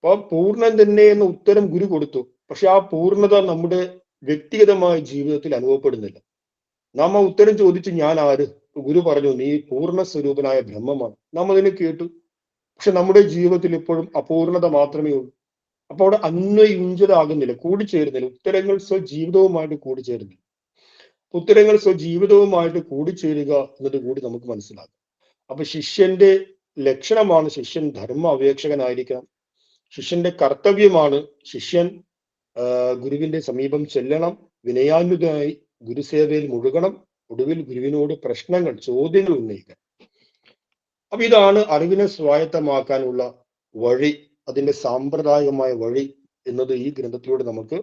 അപ്പൊ പൂർണ്ണൻ തന്നെ എന്ന ഉത്തരം ഗുരു കൊടുത്തു. പക്ഷെ ആ പൂർണ്ണത നമ്മുടെ വ്യക്തിഗതമായ ജീവിതത്തിൽ അനുഭവപ്പെടുന്നില്ല. നാം ആ ഉത്തരം ചോദിച്ചു, ഞാൻ ആര്? ഗുരു പറഞ്ഞു, നീ പൂർണ്ണ സ്വരൂപനായ ബ്രഹ്മമാണ്. നാം അതിനെ കേട്ടു. പക്ഷെ നമ്മുടെ ജീവിതത്തിൽ ഇപ്പോഴും അപൂർണത മാത്രമേ ഉള്ളൂ. അപ്പൊ അവിടെ അന്വയുഞ്ചത ആകുന്നില്ല, കൂടിച്ചേരുന്നില്ല. ഉത്തരങ്ങൾ സ്വജീവിതവുമായിട്ട് കൂടിച്ചേരുന്നില്ല. ഉത്തരങ്ങൾ സ്വജീവിതവുമായിട്ട് കൂടിച്ചേരുക എന്നത് കൂടി നമുക്ക് മനസ്സിലാക്കാം. അപ്പൊ ശിഷ്യന്റെ ലക്ഷണമാണ് ശിഷ്യൻ ധർമ്മ അപേക്ഷകനായിരിക്കണം. ശിഷ്യന്റെ കർത്തവ്യമാണ് ശിഷ്യൻ ഗുരുവിന്റെ സമീപം ചെല്ലണം, വിനയാന്വിതനായി ഗുരുസേവയിൽ മുഴുകണം, ഒടുവിൽ ഗുരുവിനോട് പ്രശ്നങ്ങൾ, ചോദ്യങ്ങൾ ഉന്നയിക്കണം. അപ്പൊ ഇതാണ് അറിവിനെ സ്വായത്തമാക്കാനുള്ള വഴി, അതിന്റെ സാമ്പ്രദായികമായ വഴി എന്നത് ഈ ഗ്രന്ഥത്തിലൂടെ നമുക്ക്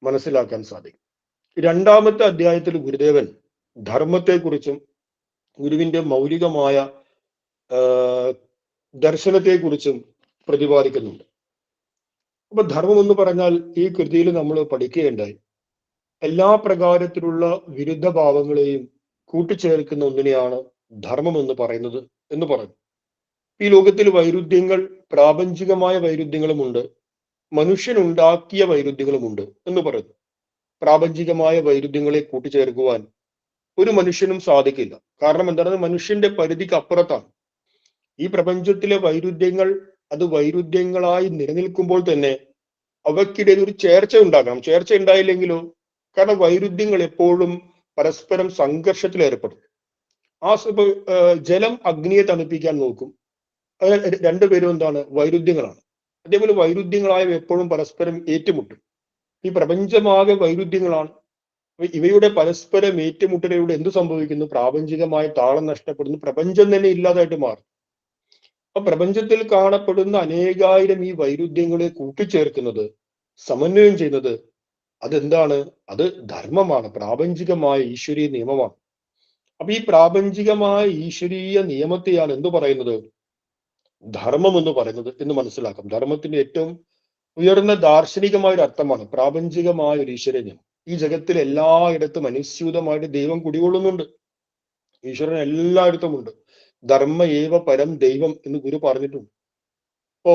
മനസ്സിലാക്കാൻ സാധിക്കും. 2ാമത്തെ അധ്യായത്തിൽ ഗുരുദേവൻ ധർമ്മത്തെക്കുറിച്ചും ഗുരുവിന്റെ മൗലികമായ ദർശനത്തെക്കുറിച്ചും പ്രതിപാദിക്കുന്നുണ്ട്. അപ്പൊ ധർമ്മം എന്ന് പറഞ്ഞാൽ ഈ കൃതിയിൽ നമ്മൾ പഠിക്കുകയുണ്ടായി, എല്ലാ പ്രകാരത്തിലുള്ള വിരുദ്ധ ഭാവങ്ങളെയും കൂട്ടിച്ചേർക്കുന്ന ഒന്നിനെയാണ് ധർമ്മം എന്ന് പറയുന്നത് എന്ന് പറഞ്ഞു. ഈ ലോകത്തിൽ വൈരുദ്ധ്യങ്ങൾ, പ്രാപഞ്ചികമായ വൈരുദ്ധ്യങ്ങളുമുണ്ട്, മനുഷ്യനുണ്ടാക്കിയ വൈരുദ്ധ്യങ്ങളുമുണ്ട് എന്ന് പറഞ്ഞു. പ്രാപഞ്ചികമായ വൈരുദ്ധ്യങ്ങളെ കൂട്ടിച്ചേർക്കുവാൻ ഒരു മനുഷ്യനും സാധിക്കില്ല. കാരണം എന്താണ്? മനുഷ്യന്റെ പരിധിക്ക് അപ്പുറത്താണ്. ഈ പ്രപഞ്ചത്തിലെ വൈരുദ്ധ്യങ്ങൾ അത് വൈരുദ്ധ്യങ്ങളായി നിലനിൽക്കുമ്പോൾ തന്നെ അവയ്ക്കിടയിൽ ഒരു ചേർച്ച ഉണ്ടാകണം. ചേർച്ച ഉണ്ടായില്ലെങ്കിലോ, കാരണം വൈരുദ്ധ്യങ്ങൾ എപ്പോഴും പരസ്പരം സംഘർഷത്തിൽ ഏർപ്പെടും. ജലം അഗ്നിയെ തണുപ്പിക്കാൻ നോക്കും. അത് 2 പേരും എന്താണ്? വൈരുദ്ധ്യങ്ങളാണ്. അതേപോലെ വൈരുദ്ധ്യങ്ങളായ എപ്പോഴും പരസ്പരം ഏറ്റുമുട്ടും. ഈ പ്രപഞ്ചമാകെ വൈരുദ്ധ്യങ്ങളാണ്. ഇവയുടെ പരസ്പരം ഏറ്റുമുട്ടലിലൂടെ എന്ത് സംഭവിക്കുന്നു? പ്രാപഞ്ചികമായ താളം നഷ്ടപ്പെടുന്നു, പ്രപഞ്ചം തന്നെ ഇല്ലാതായിട്ട് മാറും. അപ്പൊ പ്രപഞ്ചത്തിൽ കാണപ്പെടുന്ന അനേകായിരം ഈ വൈരുദ്ധ്യങ്ങളെ കൂട്ടിച്ചേർക്കുന്നത്, സമന്വയം ചെയ്യുന്നത് അതെന്താണ്? അത് ധർമ്മമാണ്, പ്രാപഞ്ചികമായ ഈശ്വരീയ നിയമമാണ്. അപ്പൊ ഈ പ്രാപഞ്ചികമായ ഈശ്വരീയ നിയമത്തെയാണ് എന്തു പറയുന്നത്? ധർമ്മം എന്ന് പറയുന്നത് എന്ന് മനസ്സിലാക്കാം. ധർമ്മത്തിന്റെ ഏറ്റവും ഉയർന്ന ദാർശനികമായ ഒരു അർത്ഥമാണ് പ്രാപഞ്ചികമായ ഒരു ഈശ്വര നിയമം. ഈ ജഗത്തിൽ എല്ലായിടത്തും അനുസ്യൂതമായിട്ട് ദൈവം കുടികൊള്ളുന്നുണ്ട്. ഈശ്വരൻ എല്ലായിടത്തും ഉണ്ട്. ധർമ്മ ഏവ പരം ദൈവം എന്ന് ഗുരു പറഞ്ഞിട്ടുണ്ട്. അപ്പോ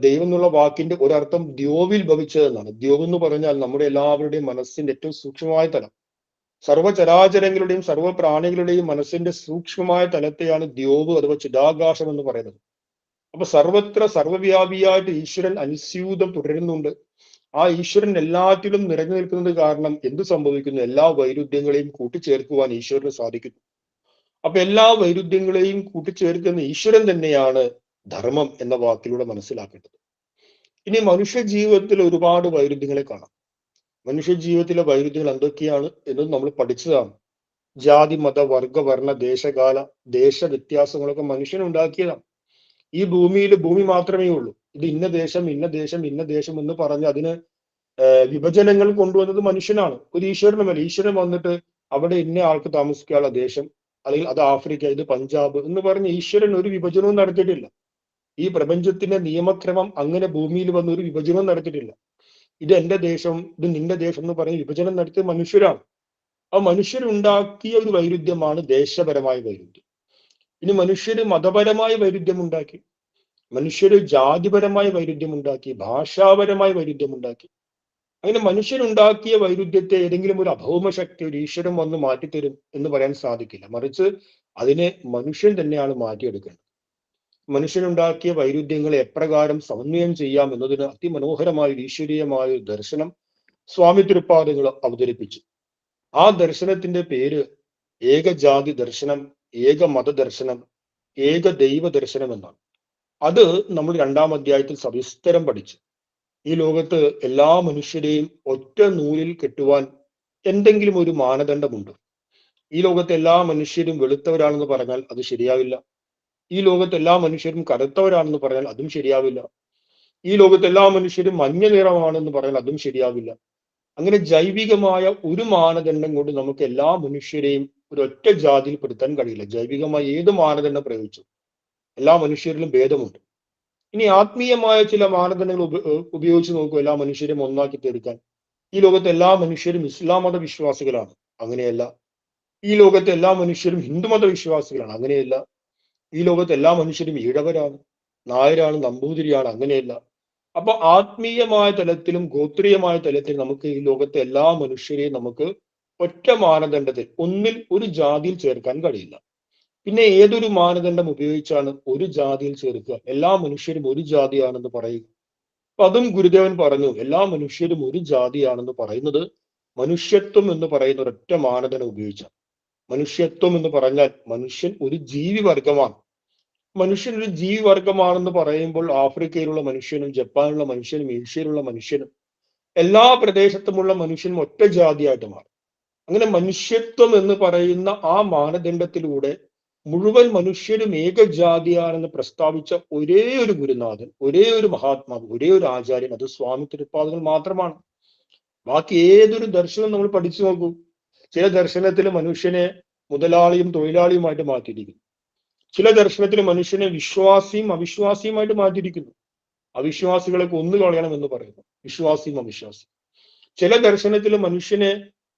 ദൈവം എന്നുള്ള വാക്കിന്റെ ഒരർത്ഥം ദ്യോവിൽ ഭവിച്ചതെന്നാണ്. ദ്യോവ് എന്ന് പറഞ്ഞാൽ നമ്മുടെ എല്ലാവരുടെയും മനസ്സിന്റെ ഏറ്റവും സൂക്ഷ്മമായ തലം. സർവ്വചരാചരങ്ങളുടെയും സർവ്വപ്രാണികളുടെയും മനസ്സിന്റെ സൂക്ഷ്മമായ തലത്തെയാണ് ദ്യോവ് അഥവാ ചിദാകാശം എന്ന് പറയുന്നത്. അപ്പൊ സർവത്ര സർവ്വവ്യാപിയായിട്ട് ഈശ്വരൻ അനുസ്യൂതം തുടരുന്നുണ്ട്. ആ ഈശ്വരൻ എല്ലാറ്റിലും നിറഞ്ഞു നിൽക്കുന്നത് കാരണം എന്ത് സംഭവിക്കുന്നു? എല്ലാ വൈരുദ്ധ്യങ്ങളെയും കൂട്ടിച്ചേർക്കുവാൻ ഈശ്വരന് സാധിക്കുന്നു. അപ്പൊ എല്ലാ വൈരുദ്ധ്യങ്ങളെയും കൂട്ടിച്ചേർക്കുന്ന ഈശ്വരൻ തന്നെയാണ് ധർമ്മം എന്ന വാക്കിലൂടെ മനസ്സിലാക്കേണ്ടത്. ഇനി മനുഷ്യ ജീവിതത്തിൽ ഒരുപാട് വൈരുദ്ധ്യങ്ങളെ കാണാം. മനുഷ്യ ജീവിതത്തിലെ വൈരുദ്ധ്യങ്ങൾ എന്തൊക്കെയാണ് എന്നത് നമ്മൾ പഠിച്ചതാണ്. ജാതി, മത, വർഗ, വർണ്ണ, ദേശകാല, ദേശ വ്യത്യാസങ്ങളൊക്കെ മനുഷ്യൻ ഉണ്ടാക്കിയതാണ്. ഈ ഭൂമിയിൽ ഭൂമി മാത്രമേ ഉള്ളൂ. ഇത് ഇന്ന ദേശം ഇന്ന ദേശം ഇന്ന ദേശം എന്ന് പറഞ്ഞ് അതിന് വിഭജനങ്ങൾ കൊണ്ടുവന്നത് മനുഷ്യനാണ്, ഒരു ഈശ്വരനുമല്ല. ഈശ്വരൻ വന്നിട്ട് അവിടെ ഇന്ന ആൾക്ക് താമസിക്കാനുള്ള ദേശം, അല്ലെങ്കിൽ അത് ആഫ്രിക്ക, ഇത് പഞ്ചാബ് എന്ന് പറഞ്ഞ് ഈശ്വരൻ ഒരു വിഭജനവും നടത്തിയിട്ടില്ല. ഈ പ്രപഞ്ചത്തിന്റെ നിയമക്രമം അങ്ങനെ ഭൂമിയിൽ വന്ന് ഒരു വിഭജനവും നടത്തിയിട്ടില്ല. ഇത് എന്റെ ദേശം, ഇത് നിന്റെ ദേശം എന്ന് പറഞ്ഞ് വിഭജനം നടത്തിയ മനുഷ്യരാണ്. ആ മനുഷ്യരുണ്ടാക്കിയ ഒരു വൈരുദ്ധ്യമാണ് ദേശപരമായ വൈരുദ്ധ്യം. ഇനി മനുഷ്യര് മതപരമായ വൈരുദ്ധ്യം ഉണ്ടാക്കി, മനുഷ്യര് ജാതിപരമായ വൈരുദ്ധ്യം ഉണ്ടാക്കി, ഭാഷാപരമായ വൈരുദ്ധ്യം ഉണ്ടാക്കി. അങ്ങനെ മനുഷ്യരുണ്ടാക്കിയ വൈരുദ്ധ്യത്തെ ഏതെങ്കിലും ഒരു അഭൗമ ശക്തി, ഒരു ഈശ്വരൻ വന്ന് മാറ്റിത്തരും എന്ന് പറയാൻ സാധിക്കില്ല. മറിച്ച് അതിനെ മനുഷ്യൻ തന്നെയാണ് മാറ്റിയെടുക്കേണ്ടത്. മനുഷ്യനുണ്ടാക്കിയ വൈരുദ്ധ്യങ്ങളെ എപ്രകാരം സമന്വയം ചെയ്യാം എന്നതിന് അതിമനോഹരമായ ഈശ്വരീയമായ ഒരു ദർശനം സ്വാമി തിരുപ്പാദങ്ങൾ അവതരിപ്പിച്ചു. ആ ദർശനത്തിന്റെ പേര് ഏകജാതി ദർശനം, ഏക മത ദർശനം, ഏക ദൈവ ദർശനം എന്നാണ്. അത് നമ്മൾ 2-ാം അധ്യായത്തിൽ സവിസ്തരം പഠിച്ചു. ഈ ലോകത്ത് എല്ലാ മനുഷ്യരെയും ഒറ്റ നൂലിൽ കെട്ടുവാൻ എന്തെങ്കിലും ഒരു മാനദണ്ഡമുണ്ട്. ഈ ലോകത്തെ എല്ലാ മനുഷ്യരും വെളുത്തവരാണെന്ന് പറഞ്ഞാൽ അത് ശരിയാവില്ല. ഈ ലോകത്ത് എല്ലാ മനുഷ്യരും കറുത്തവരാണെന്ന് പറഞ്ഞാൽ അതും ശരിയാവില്ല. ഈ ലോകത്ത് എല്ലാ മനുഷ്യരും മഞ്ഞ നിറമാണെന്ന് പറഞ്ഞാൽ അതും ശരിയാവില്ല. അങ്ങനെ ജൈവികമായ ഒരു മാനദണ്ഡം കൊണ്ട് നമുക്ക് എല്ലാ മനുഷ്യരെയും ഒരൊറ്റ ജാതിയിൽ പെടുത്താൻ കഴിയില്ല. ജൈവികമായ ഏത് മാനദണ്ഡം പ്രയോഗിച്ചു എല്ലാ മനുഷ്യരിലും ഭേദമുണ്ട്. ഇനി ആത്മീയമായ ചില മാനദണ്ഡങ്ങൾ ഉപയോഗിച്ച് നോക്കൂ എല്ലാ മനുഷ്യരെയും ഒന്നാക്കി തീർക്കാൻ. ഈ ലോകത്തെ എല്ലാ മനുഷ്യരും ഇസ്ലാം മത വിശ്വാസികളാണ്, അങ്ങനെയല്ല. ഈ ലോകത്തെ എല്ലാ മനുഷ്യരും ഹിന്ദുമത വിശ്വാസികളാണ്, അങ്ങനെയല്ല. ഈ ലോകത്തെ എല്ലാ മനുഷ്യരും ഈഴവരാണ്, നായരാണ്, നമ്പൂതിരിയാണ്, അങ്ങനെയല്ല. അപ്പൊ ആത്മീയമായ തലത്തിലും ഗോത്രീയമായ തലത്തിലും നമുക്ക് ഈ ലോകത്തെ എല്ലാ മനുഷ്യരെയും നമുക്ക് ഒറ്റ മാനദണ്ഡത്തിൽ, ഒന്നിൽ ഒരു ജാതിയിൽ ചേർക്കാൻ കഴിയില്ല. പിന്നെ ഏതൊരു മാനദണ്ഡം ഉപയോഗിച്ചാണ് ഒരു ജാതിയിൽ ചേർക്കുക? എല്ലാ മനുഷ്യരും ഒരു ജാതിയാണെന്ന് പറയുക. അപ്പൊ അതും ഗുരുദേവൻ പറഞ്ഞു, എല്ലാ മനുഷ്യരും ഒരു ജാതിയാണെന്ന് പറയുന്നത് മനുഷ്യത്വം എന്ന് പറയുന്ന ഒരൊറ്റ മാനദണ്ഡം ഉപയോഗിച്ചാണ്. മനുഷ്യത്വം എന്ന് പറഞ്ഞാൽ മനുഷ്യൻ ഒരു ജീവി വർഗമാണ്. മനുഷ്യൻ ഒരു ജീവി വർഗമാണെന്ന് പറയുമ്പോൾ ആഫ്രിക്കയിലുള്ള മനുഷ്യനും ജപ്പാനിലുള്ള മനുഷ്യനും ഏഷ്യയിലുള്ള മനുഷ്യനും എല്ലാ പ്രദേശത്തുമുള്ള മനുഷ്യനും ഒറ്റ ജാതിയായിട്ട് മാറും. അങ്ങനെ മനുഷ്യത്വം എന്ന് പറയുന്ന ആ മാനദണ്ഡത്തിലൂടെ മുഴുവൻ മനുഷ്യരും ഏകജാതിയാണെന്ന് പ്രസ്താവിച്ച ഒരേ ഒരു ഗുരുനാഥൻ, ഒരേ ഒരു മഹാത്മാവ്, ഒരേ ഒരു ആചാര്യൻ, അത് സ്വാമി തിരുപ്പാദങ്ങൾ മാത്രമാണ്. ബാക്കി ഏതൊരു ദർശനം നമ്മൾ പഠിച്ചു നോക്കൂ. ചില ദർശനത്തിൽ മനുഷ്യനെ മുതലാളിയും തൊഴിലാളിയുമായിട്ട് മാറ്റിയിരിക്കുന്നു. ചില ദർശനത്തിൽ മനുഷ്യനെ വിശ്വാസിയും അവിശ്വാസിയുമായിട്ട് മാറ്റിയിരിക്കുന്നു. അവിശ്വാസികളെ കൊന്നുകളയണം എന്ന് പറയുന്നു, വിശ്വാസിയും അവിശ്വാസിയും. ചില ദർശനത്തിൽ മനുഷ്യനെ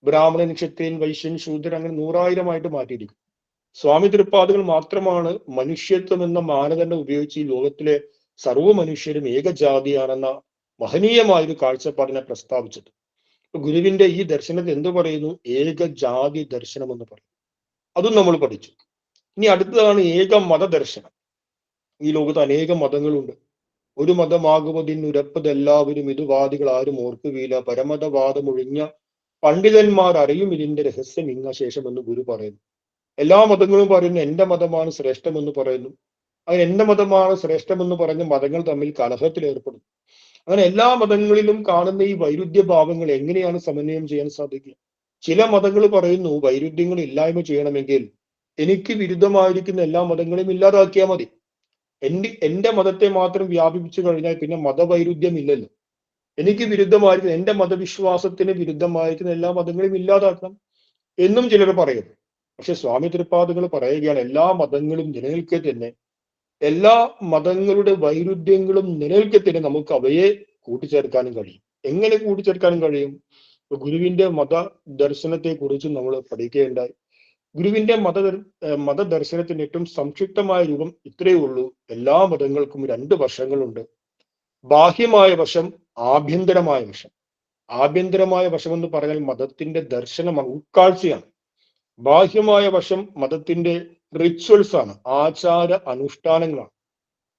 ബ്രാഹ്മണൻ, ക്ഷത്രിയൻ, വൈശ്യൻ, ശൂദ്രൻ അങ്ങനെ 100,000 മാറ്റിയിരിക്കുന്നു. സ്വാമി തിരുപ്പാദകൾ മാത്രമാണ് മനുഷ്യത്വം എന്ന മാനദണ്ഡം ഉപയോഗിച്ച് ഈ ലോകത്തിലെ സർവ്വ മനുഷ്യരും ഏകജാതിയാണെന്ന മഹനീയമായൊരു കാഴ്ചപ്പാടിനെ പ്രസ്താവിച്ചത്. ഗുരുവിന്റെ ഈ ദർശനത്തിൽ എന്ത് പറയുന്നു? ഏകജാതി ദർശനം എന്ന് പറയും. അതും നമ്മൾ പഠിച്ചു. ഇനി അടുത്തതാണ് ഏക മത ദർശനം. ഈ ലോകത്ത് അനേകം മതങ്ങളുണ്ട്. ഒരു മതമാകുവതിനുരപ്പതെല്ലാവരും ഇതുവാദികൾ ആരും ഓർക്കുകയില്ല, പരമതവാദമൊഴിഞ്ഞ പണ്ഡിതന്മാർ അറിയും ഇതിന്റെ രഹസ്യം ഇങ്ങ ശേഷം എന്ന് ഗുരു പറയുന്നു. എല്ലാ മതങ്ങളും പറയുന്നു എന്റെ മതമാണ് ശ്രേഷ്ഠമെന്ന് പറയുന്നു. അങ്ങനെ എന്റെ മതമാണ് ശ്രേഷ്ഠമെന്ന് പറഞ്ഞ് മതങ്ങൾ തമ്മിൽ കലഹത്തിൽ ഏർപ്പെടും. അങ്ങനെ എല്ലാ മതങ്ങളിലും കാണുന്ന ഈ വൈരുദ്ധ്യ ഭാവങ്ങൾ എങ്ങനെയാണ് സമന്വയം ചെയ്യാൻ സാധിക്കുക? ചില മതങ്ങൾ പറയുന്നു വൈരുദ്ധ്യങ്ങൾ ഇല്ലായ്മ ചെയ്യണമെങ്കിൽ എനിക്ക് വിരുദ്ധമായിരിക്കുന്ന എല്ലാ മതങ്ങളെയും ഇല്ലാതാക്കിയാൽ മതി. എന്റെ മതത്തെ മാത്രം വ്യാപിപ്പിച്ചു കഴിഞ്ഞാൽ പിന്നെ മതവൈരുദ്ധ്യം ഇല്ലല്ലോ. എനിക്ക് വിരുദ്ധമായിരിക്കുന്ന, എന്റെ മതവിശ്വാസത്തിന് വിരുദ്ധമായിരിക്കുന്ന എല്ലാ മതങ്ങളെയും ഇല്ലാതാക്കണം എന്നും ചിലർ പറയുന്നു. പക്ഷെ സ്വാമി തിരുപ്പാദങ്ങൾ പറയുകയാണ് എല്ലാ മതങ്ങളും നിലനിൽക്കെ തന്നെ, എല്ലാ മതങ്ങളുടെ വൈരുദ്ധ്യങ്ങളും നിലനിൽക്കെ തന്നെ നമുക്ക് അവയെ കൂട്ടിച്ചേർക്കാനും കഴിയും. എങ്ങനെ കൂട്ടിച്ചേർക്കാനും കഴിയും? ഗുരുവിന്റെ മത ദർശനത്തെ കുറിച്ച് നമ്മൾ പഠിക്കുകയുണ്ടായി. ഗുരുവിന്റെ മതദർശനത്തിന്റെ ഏറ്റവും സംക്ഷിപ്തമായ രൂപം ഇത്രയേ ഉള്ളൂ. എല്ലാ മതങ്ങൾക്കും 2 വശങ്ങളുണ്ട്. ബാഹ്യമായ വശം, ആഭ്യന്തരമായ വശം. ആഭ്യന്തരമായ വശമെന്ന് പറഞ്ഞാൽ മതത്തിന്റെ ദർശനമാണ്, ഉൾക്കാഴ്ചയാണ്. ബാഹ്യമായ വശം മതത്തിന്റെ റിച്വൽസ് ആണ്, ആചാര അനുഷ്ഠാനങ്ങളാണ്.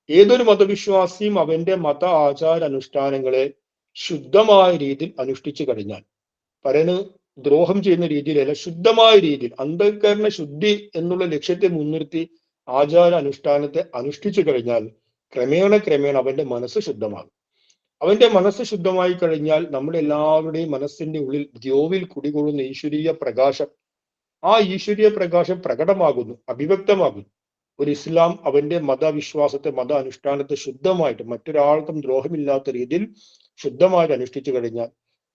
ഏതൊരു മതവിശ്വാസിയും അവന്റെ മത ആചാര അനുഷ്ഠാനങ്ങളെ ശുദ്ധമായ രീതിയിൽ അനുഷ്ഠിച്ചു കഴിഞ്ഞാൽ, പരന് ദ്രോഹം ചെയ്യുന്ന രീതിയിലല്ല, ശുദ്ധമായ രീതിയിൽ അന്ധകരണ ശുദ്ധി എന്നുള്ള ലക്ഷ്യത്തെ മുൻനിർത്തി ആചാര അനുഷ്ഠാനത്തെ അനുഷ്ഠിച്ചു കഴിഞ്ഞാൽ ക്രമേണ അവന്റെ മനസ്സ് ശുദ്ധമാകും. അവന്റെ മനസ്സ് ശുദ്ധമായി കഴിഞ്ഞാൽ നമ്മുടെ എല്ലാവരുടെയും മനസ്സിന്റെ ഉള്ളിൽ ദ്യോവിൽ കുടികൊള്ളുന്ന ഈശ്വരീയ പ്രകാശം, ആ ഈശ്വരീയ പ്രകാശം പ്രകടമാകുന്നു, അഭിവ്യക്തമാകുന്നു. ഒരു ഇസ്ലാം അവന്റെ മതവിശ്വാസത്തെ, മത അനുഷ്ഠാനത്തെ ശുദ്ധമായിട്ട്, മറ്റൊരാൾക്കും ദ്രോഹമില്ലാത്ത രീതിയിൽ ശുദ്ധമായിട്ട് അനുഷ്ഠിച്ചു കഴിഞ്ഞാൽ,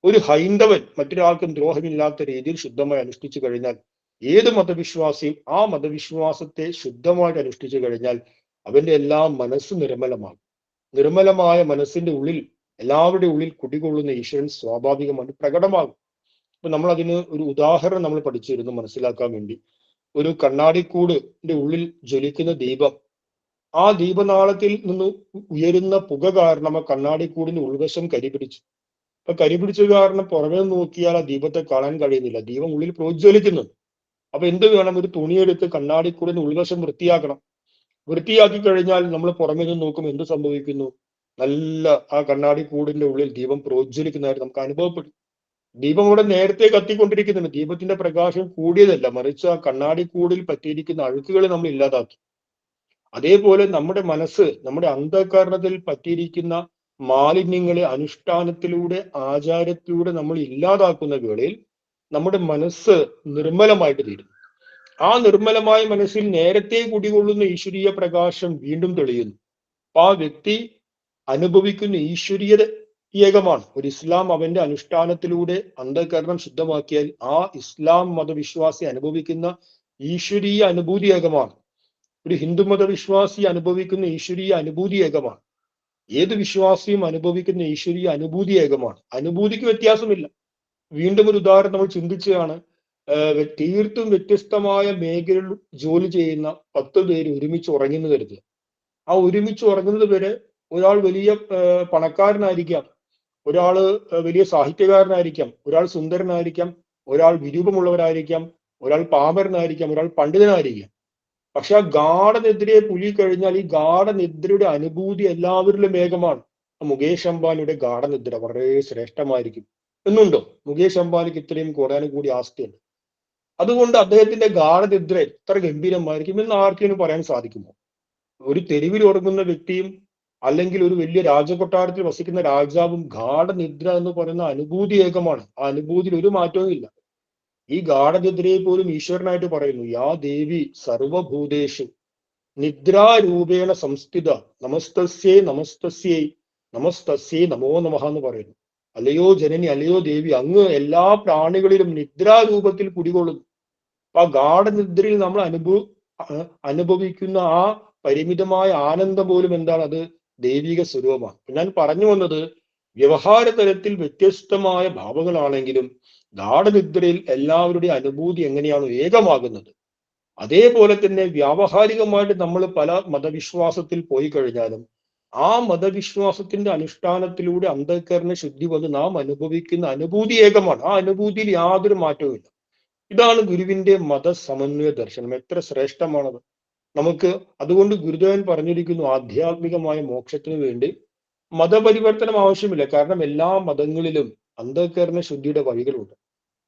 ഒരു ഹൈന്ദവൻ മറ്റൊരാൾക്കും ദ്രോഹമില്ലാത്ത രീതിയിൽ ശുദ്ധമായി അനുഷ്ഠിച്ചു കഴിഞ്ഞാൽ, ഏത് മതവിശ്വാസിയും ആ മതവിശ്വാസത്തെ ശുദ്ധമായിട്ട് അനുഷ്ഠിച്ചു കഴിഞ്ഞാൽ അവന്റെ എല്ലാം മനസ്സ് നിർമ്മലമാകും. നിർമ്മലമായ മനസ്സിന്റെ ഉള്ളിൽ, എല്ലാവരുടെ ഉള്ളിൽ കുടികൊള്ളുന്ന ഈശ്വരൻ സ്വാഭാവികമായിട്ട് പ്രകടമാകും. അപ്പൊ നമ്മൾ അതിന് ഒരു ഉദാഹരണം നമ്മൾ പഠിച്ചിരുന്നു മനസ്സിലാക്കാൻ വേണ്ടി. ഒരു കണ്ണാടിക്കൂടിന്റെ ഉള്ളിൽ ജ്വലിക്കുന്ന ദീപം, ആ ദീപനാളത്തിൽ നിന്ന് ഉയരുന്ന പുക കാരണം ആ കണ്ണാടിക്കൂടിന്റെ ഉൾവശം കരിപിടിച്ചു. അപ്പൊ കരിപിടിച്ച കാരണം പുറമേ നോക്കിയാൽ ആ ദീപത്തെ കാണാൻ കഴിയുന്നില്ല, ദീപം ഉള്ളിൽ പ്രോജ്വലിക്കുന്നുണ്ട്. അപ്പൊ എന്ത് വേണം? ഒരു തുണിയെടുത്ത് കണ്ണാടിക്കൂടിന്റെ ഉൾവശം വൃത്തിയാക്കണം. വൃത്തിയാക്കി കഴിഞ്ഞാൽ നമ്മൾ പുറമേ നിന്ന് നോക്കുമ്പോൾ എന്ത് സംഭവിക്കുന്നു? നല്ല ആ കണ്ണാടിക്കൂടിന്റെ ഉള്ളിൽ ദീപം പ്രോജ്വലിക്കുന്നതായിട്ട് നമുക്ക് അനുഭവപ്പെടും. ദീപം ഇവിടെ നേരത്തെ കത്തിക്കൊണ്ടിരിക്കുന്നുണ്ട്, ദീപത്തിന്റെ പ്രകാശം കൂടിയതല്ല, മറിച്ച് ആ കണ്ണാടിക്കൂടിൽ പറ്റിയിരിക്കുന്ന അഴുക്കുകളെ നമ്മൾ ഇല്ലാതാക്കി. അതേപോലെ നമ്മുടെ മനസ്സ്, നമ്മുടെ അന്ധകരണത്തിൽ പറ്റിയിരിക്കുന്ന മാലിന്യങ്ങളെ അനുഷ്ഠാനത്തിലൂടെ, ആചാരത്തിലൂടെ നമ്മൾ ഇല്ലാതാക്കുന്ന വേളയിൽ നമ്മുടെ മനസ്സ് നിർമ്മലമായിട്ട് തീരും. ആ നിർമ്മലമായ മനസ്സിൽ നേരത്തെ കുടികൊള്ളുന്ന ഈശ്വരീയ പ്രകാശം വീണ്ടും തെളിയുന്നു. ആ വ്യക്തി അനുഭവിക്കുന്ന ഈശ്വരീയത ഏകമാണ്. ഒരു ഇസ്ലാം അവന്റെ അനുഷ്ഠാനത്തിലൂടെ അന്ധകരണം ശുദ്ധമാക്കിയാൽ ആ ഇസ്ലാം മതവിശ്വാസി അനുഭവിക്കുന്ന ഈശ്വരീയ അനുഭൂതി ഏകമാണ്. ഒരു ഹിന്ദു മതവിശ്വാസി അനുഭവിക്കുന്ന ഈശ്വരീയ അനുഭൂതി ഏകമാണ്. ഏത് വിശ്വാസിയും അനുഭവിക്കുന്ന ഈശ്വരീയ അനുഭൂതി ഏകമാണ്. അനുഭൂതിക്ക് വ്യത്യാസമില്ല. വീണ്ടും ഒരു ഉദാഹരണം നമ്മൾ ചിന്തിച്ചതാണ്. തീർത്തും വ്യത്യസ്തമായ മേഖലയിൽ ജോലി ചെയ്യുന്ന 10 പേര് ഒരുമിച്ച് ഉറങ്ങുന്നു കരുതുക. ആ ഒരുമിച്ച് ഉറങ്ങുന്നത് വരെ ഒരാൾ വലിയ പണക്കാരനായിരിക്കാം, ഒരാള് വലിയ സാഹിത്യകാരനായിരിക്കാം, ഒരാൾ സുന്ദരനായിരിക്കാം, ഒരാൾ വിരൂപമുള്ളവരായിരിക്കാം, ഒരാൾ പാമരനായിരിക്കാം, ഒരാൾ പണ്ഡിതനായിരിക്കാം. പക്ഷെ ആ ഗാഠനിദ്രയെ പുലി കഴിഞ്ഞാൽ ഈ ഗാഠനിദ്രയുടെ അനുഭൂതി എല്ലാവരിലും ഏകമാണ്. മുകേഷ് അംബാനിയുടെ ഗാഠനിദ്ര വളരെ ശ്രേഷ്ഠമായിരിക്കും എന്നുണ്ടോ? മുകേഷ് അംബാനിക്ക് ഇത്രയും കോടാനുകൂടി ആസ്തിയുണ്ട്, അതുകൊണ്ട് അദ്ദേഹത്തിന്റെ ഗാഠനിദ്ര എത്ര ഗംഭീരമായിരിക്കും എന്ന് ആർക്കെങ്കിലും പറയാൻ സാധിക്കുമോ? ഒരു തെരുവിൽ ഉറങ്ങുന്ന വ്യക്തിയും അല്ലെങ്കിൽ ഒരു വലിയ രാജകൊട്ടാരത്തിൽ വസിക്കുന്ന രാജാവും ഗാഠനിദ്ര എന്ന് പറയുന്ന അനുഭൂതി ഏകമാണ്. ആ അനുഭൂതിയിൽ ഒരു മാറ്റവും ഇല്ല. ഈ ഗാഠനിദ്രയെ പോലും ഈശ്വരനായിട്ട് പറയുന്നു, യാ ദേവി സർവഭൂതേഷു നിദ്രാരൂപേണ സംസ്ഥിത നമസ്തസ്യേ നമസ്തസ്യേ നമസ്തസ്യേ നമോ നമഃ എന്ന് പറയുന്നു. അല്ലയോ ജനനി, അല്ലയോ ദേവി, അങ്ങ് എല്ലാ പ്രാണികളിലും നിദ്രാരൂപത്തിൽ കുടികൊള്ളുന്നു. ആ ഗാഠനിദ്രയിൽ നമ്മൾ അനുഭവിക്കുന്ന ആ പരിമിതമായ ആനന്ദം പോലും എന്താണ്? അത് ദൈവിക സ്വരൂപമാണ്. ഞാൻ പറഞ്ഞു വന്നത്, വ്യവഹാര തലത്തിൽ വ്യത്യസ്തമായ ഭാവങ്ങളാണെങ്കിലും ഗാഠനിദ്രയിൽ എല്ലാവരുടെയും അനുഭൂതി എങ്ങനെയാണോ ഏകമാകുന്നത്, അതേപോലെ തന്നെ വ്യാവഹാരികമായിട്ട് നമ്മൾ പല മതവിശ്വാസത്തിൽ പോയി കഴിഞ്ഞാലും ആ മതവിശ്വാസത്തിന്റെ അനുഷ്ഠാനത്തിലൂടെ അന്ധകരണ ശുദ്ധി വന്ന് നാം അനുഭവിക്കുന്ന അനുഭൂതി ഏകമാണ്. ആ അനുഭൂതിയിൽ യാതൊരു മാറ്റവും ഇല്ല. ഇതാണ് ഗുരുവിന്റെ മതസമന്വയ ദർശനം. എത്ര ശ്രേഷ്ഠമാണത് നമുക്ക്. അതുകൊണ്ട് ഗുരുദേവൻ പറഞ്ഞിരിക്കുന്നു, ആധ്യാത്മികമായ മോക്ഷത്തിന് വേണ്ടി മതപരിവർത്തനം ആവശ്യമില്ല. കാരണം എല്ലാ മതങ്ങളിലും അന്ധകരണ ശുദ്ധിയുടെ വഴികളുണ്ട്.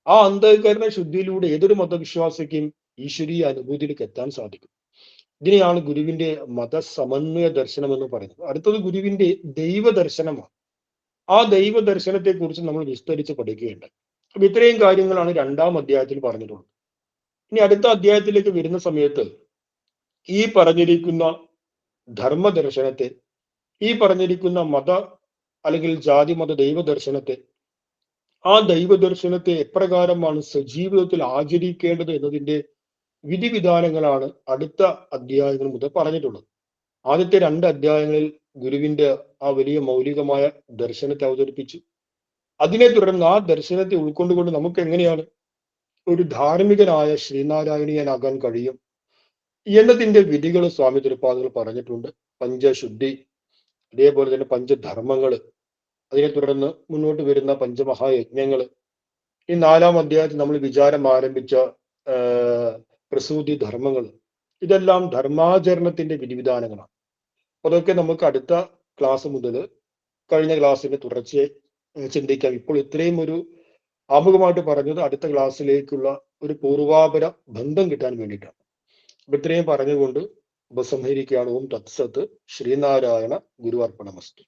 ആ അന്ധകരണ ശുദ്ധിയിലൂടെ ഏതൊരു മതവിശ്വാസിക്കും ഈശ്വരീയ അനുഭൂതിയിലേക്ക് എത്താൻ സാധിക്കും. ഇതിനെയാണ് ഗുരുവിന്റെ മതസമന്വയ ദർശനം എന്ന് പറയുന്നത്. അടുത്തത് ഗുരുവിന്റെ ദൈവദർശനമാണ്. ആ ദൈവദർശനത്തെ കുറിച്ച് നമ്മൾ വിസ്തരിച്ച് പഠിക്കുകയുണ്ട്. അപ്പൊ ഇത്രയും കാര്യങ്ങളാണ് 2-ാം അധ്യായത്തിൽ പറഞ്ഞിട്ടുള്ളത്. ഇനി അടുത്ത അധ്യായത്തിലേക്ക് വരുന്ന സമയത്ത് ഈ പറഞ്ഞിരിക്കുന്ന ധർമ്മദർശനത്തെ, ഈ പറഞ്ഞിരിക്കുന്ന മത അല്ലെങ്കിൽ ജാതി മത ദൈവദർശനത്തെ, ആ ദൈവദർശനത്തെ എപ്രകാരമാണ് സജീവിതത്തിൽ ആചരിക്കേണ്ടത് എന്നതിന്റെ വിധിവിധാനങ്ങളാണ് അടുത്ത അധ്യായങ്ങൾ മുതൽ പറഞ്ഞിട്ടുള്ളത്. ആദ്യത്തെ 2 അധ്യായങ്ങളിൽ ഗുരുവിന്റെ ആ വലിയ മൗലികമായ ദർശനത്തെ അവതരിപ്പിച്ചു. അതിനെ തുടർന്ന് ആ ദർശനത്തെ ഉൾക്കൊണ്ടുകൊണ്ട് നമുക്ക് എങ്ങനെയാണ് ഒരു ധാർമ്മികനായ ശ്രീനാരായണീയനാകാൻ കഴിയും എന്നതിന്റെ വിധികൾ സ്വാമി തിരുപ്പാദങ്ങൾ പറഞ്ഞിട്ടുണ്ട്. പഞ്ചശുദ്ധി, അതേപോലെ തന്നെ പഞ്ചധർമ്മങ്ങള്, അതിനെ തുടർന്ന് മുന്നോട്ട് വരുന്ന പഞ്ചമഹായജ്ഞങ്ങൾ, ഈ 4-ാം അധ്യായത്തിൽ നമ്മൾ വിചാരം ആരംഭിച്ച പ്രസൂതി ധർമ്മങ്ങൾ, ഇതെല്ലാം ധർമാചരണത്തിന്റെ വിധിവിധാനങ്ങളാണ്. അതൊക്കെ നമുക്ക് അടുത്ത ക്ലാസ് മുതൽ കഴിഞ്ഞ ക്ലാസ്സിന്റെ തുടർച്ചയെ ചിന്തിക്കാം. ഇപ്പോൾ ഇത്രയും ഒരു ആമുഖമായിട്ട് പറഞ്ഞത് അടുത്ത ക്ലാസ്സിലേക്കുള്ള ഒരു പൂർവാപര ബന്ധം കിട്ടാൻ വേണ്ടിയിട്ടാണ്. അപ്പൊ ഇത്രയും പറഞ്ഞുകൊണ്ട് ഉപസംഹരിക്കുകയാണ്. ഓം തത്സത്ത്. ശ്രീനാരായണ ഗുരു അർപ്പണമസ്തു.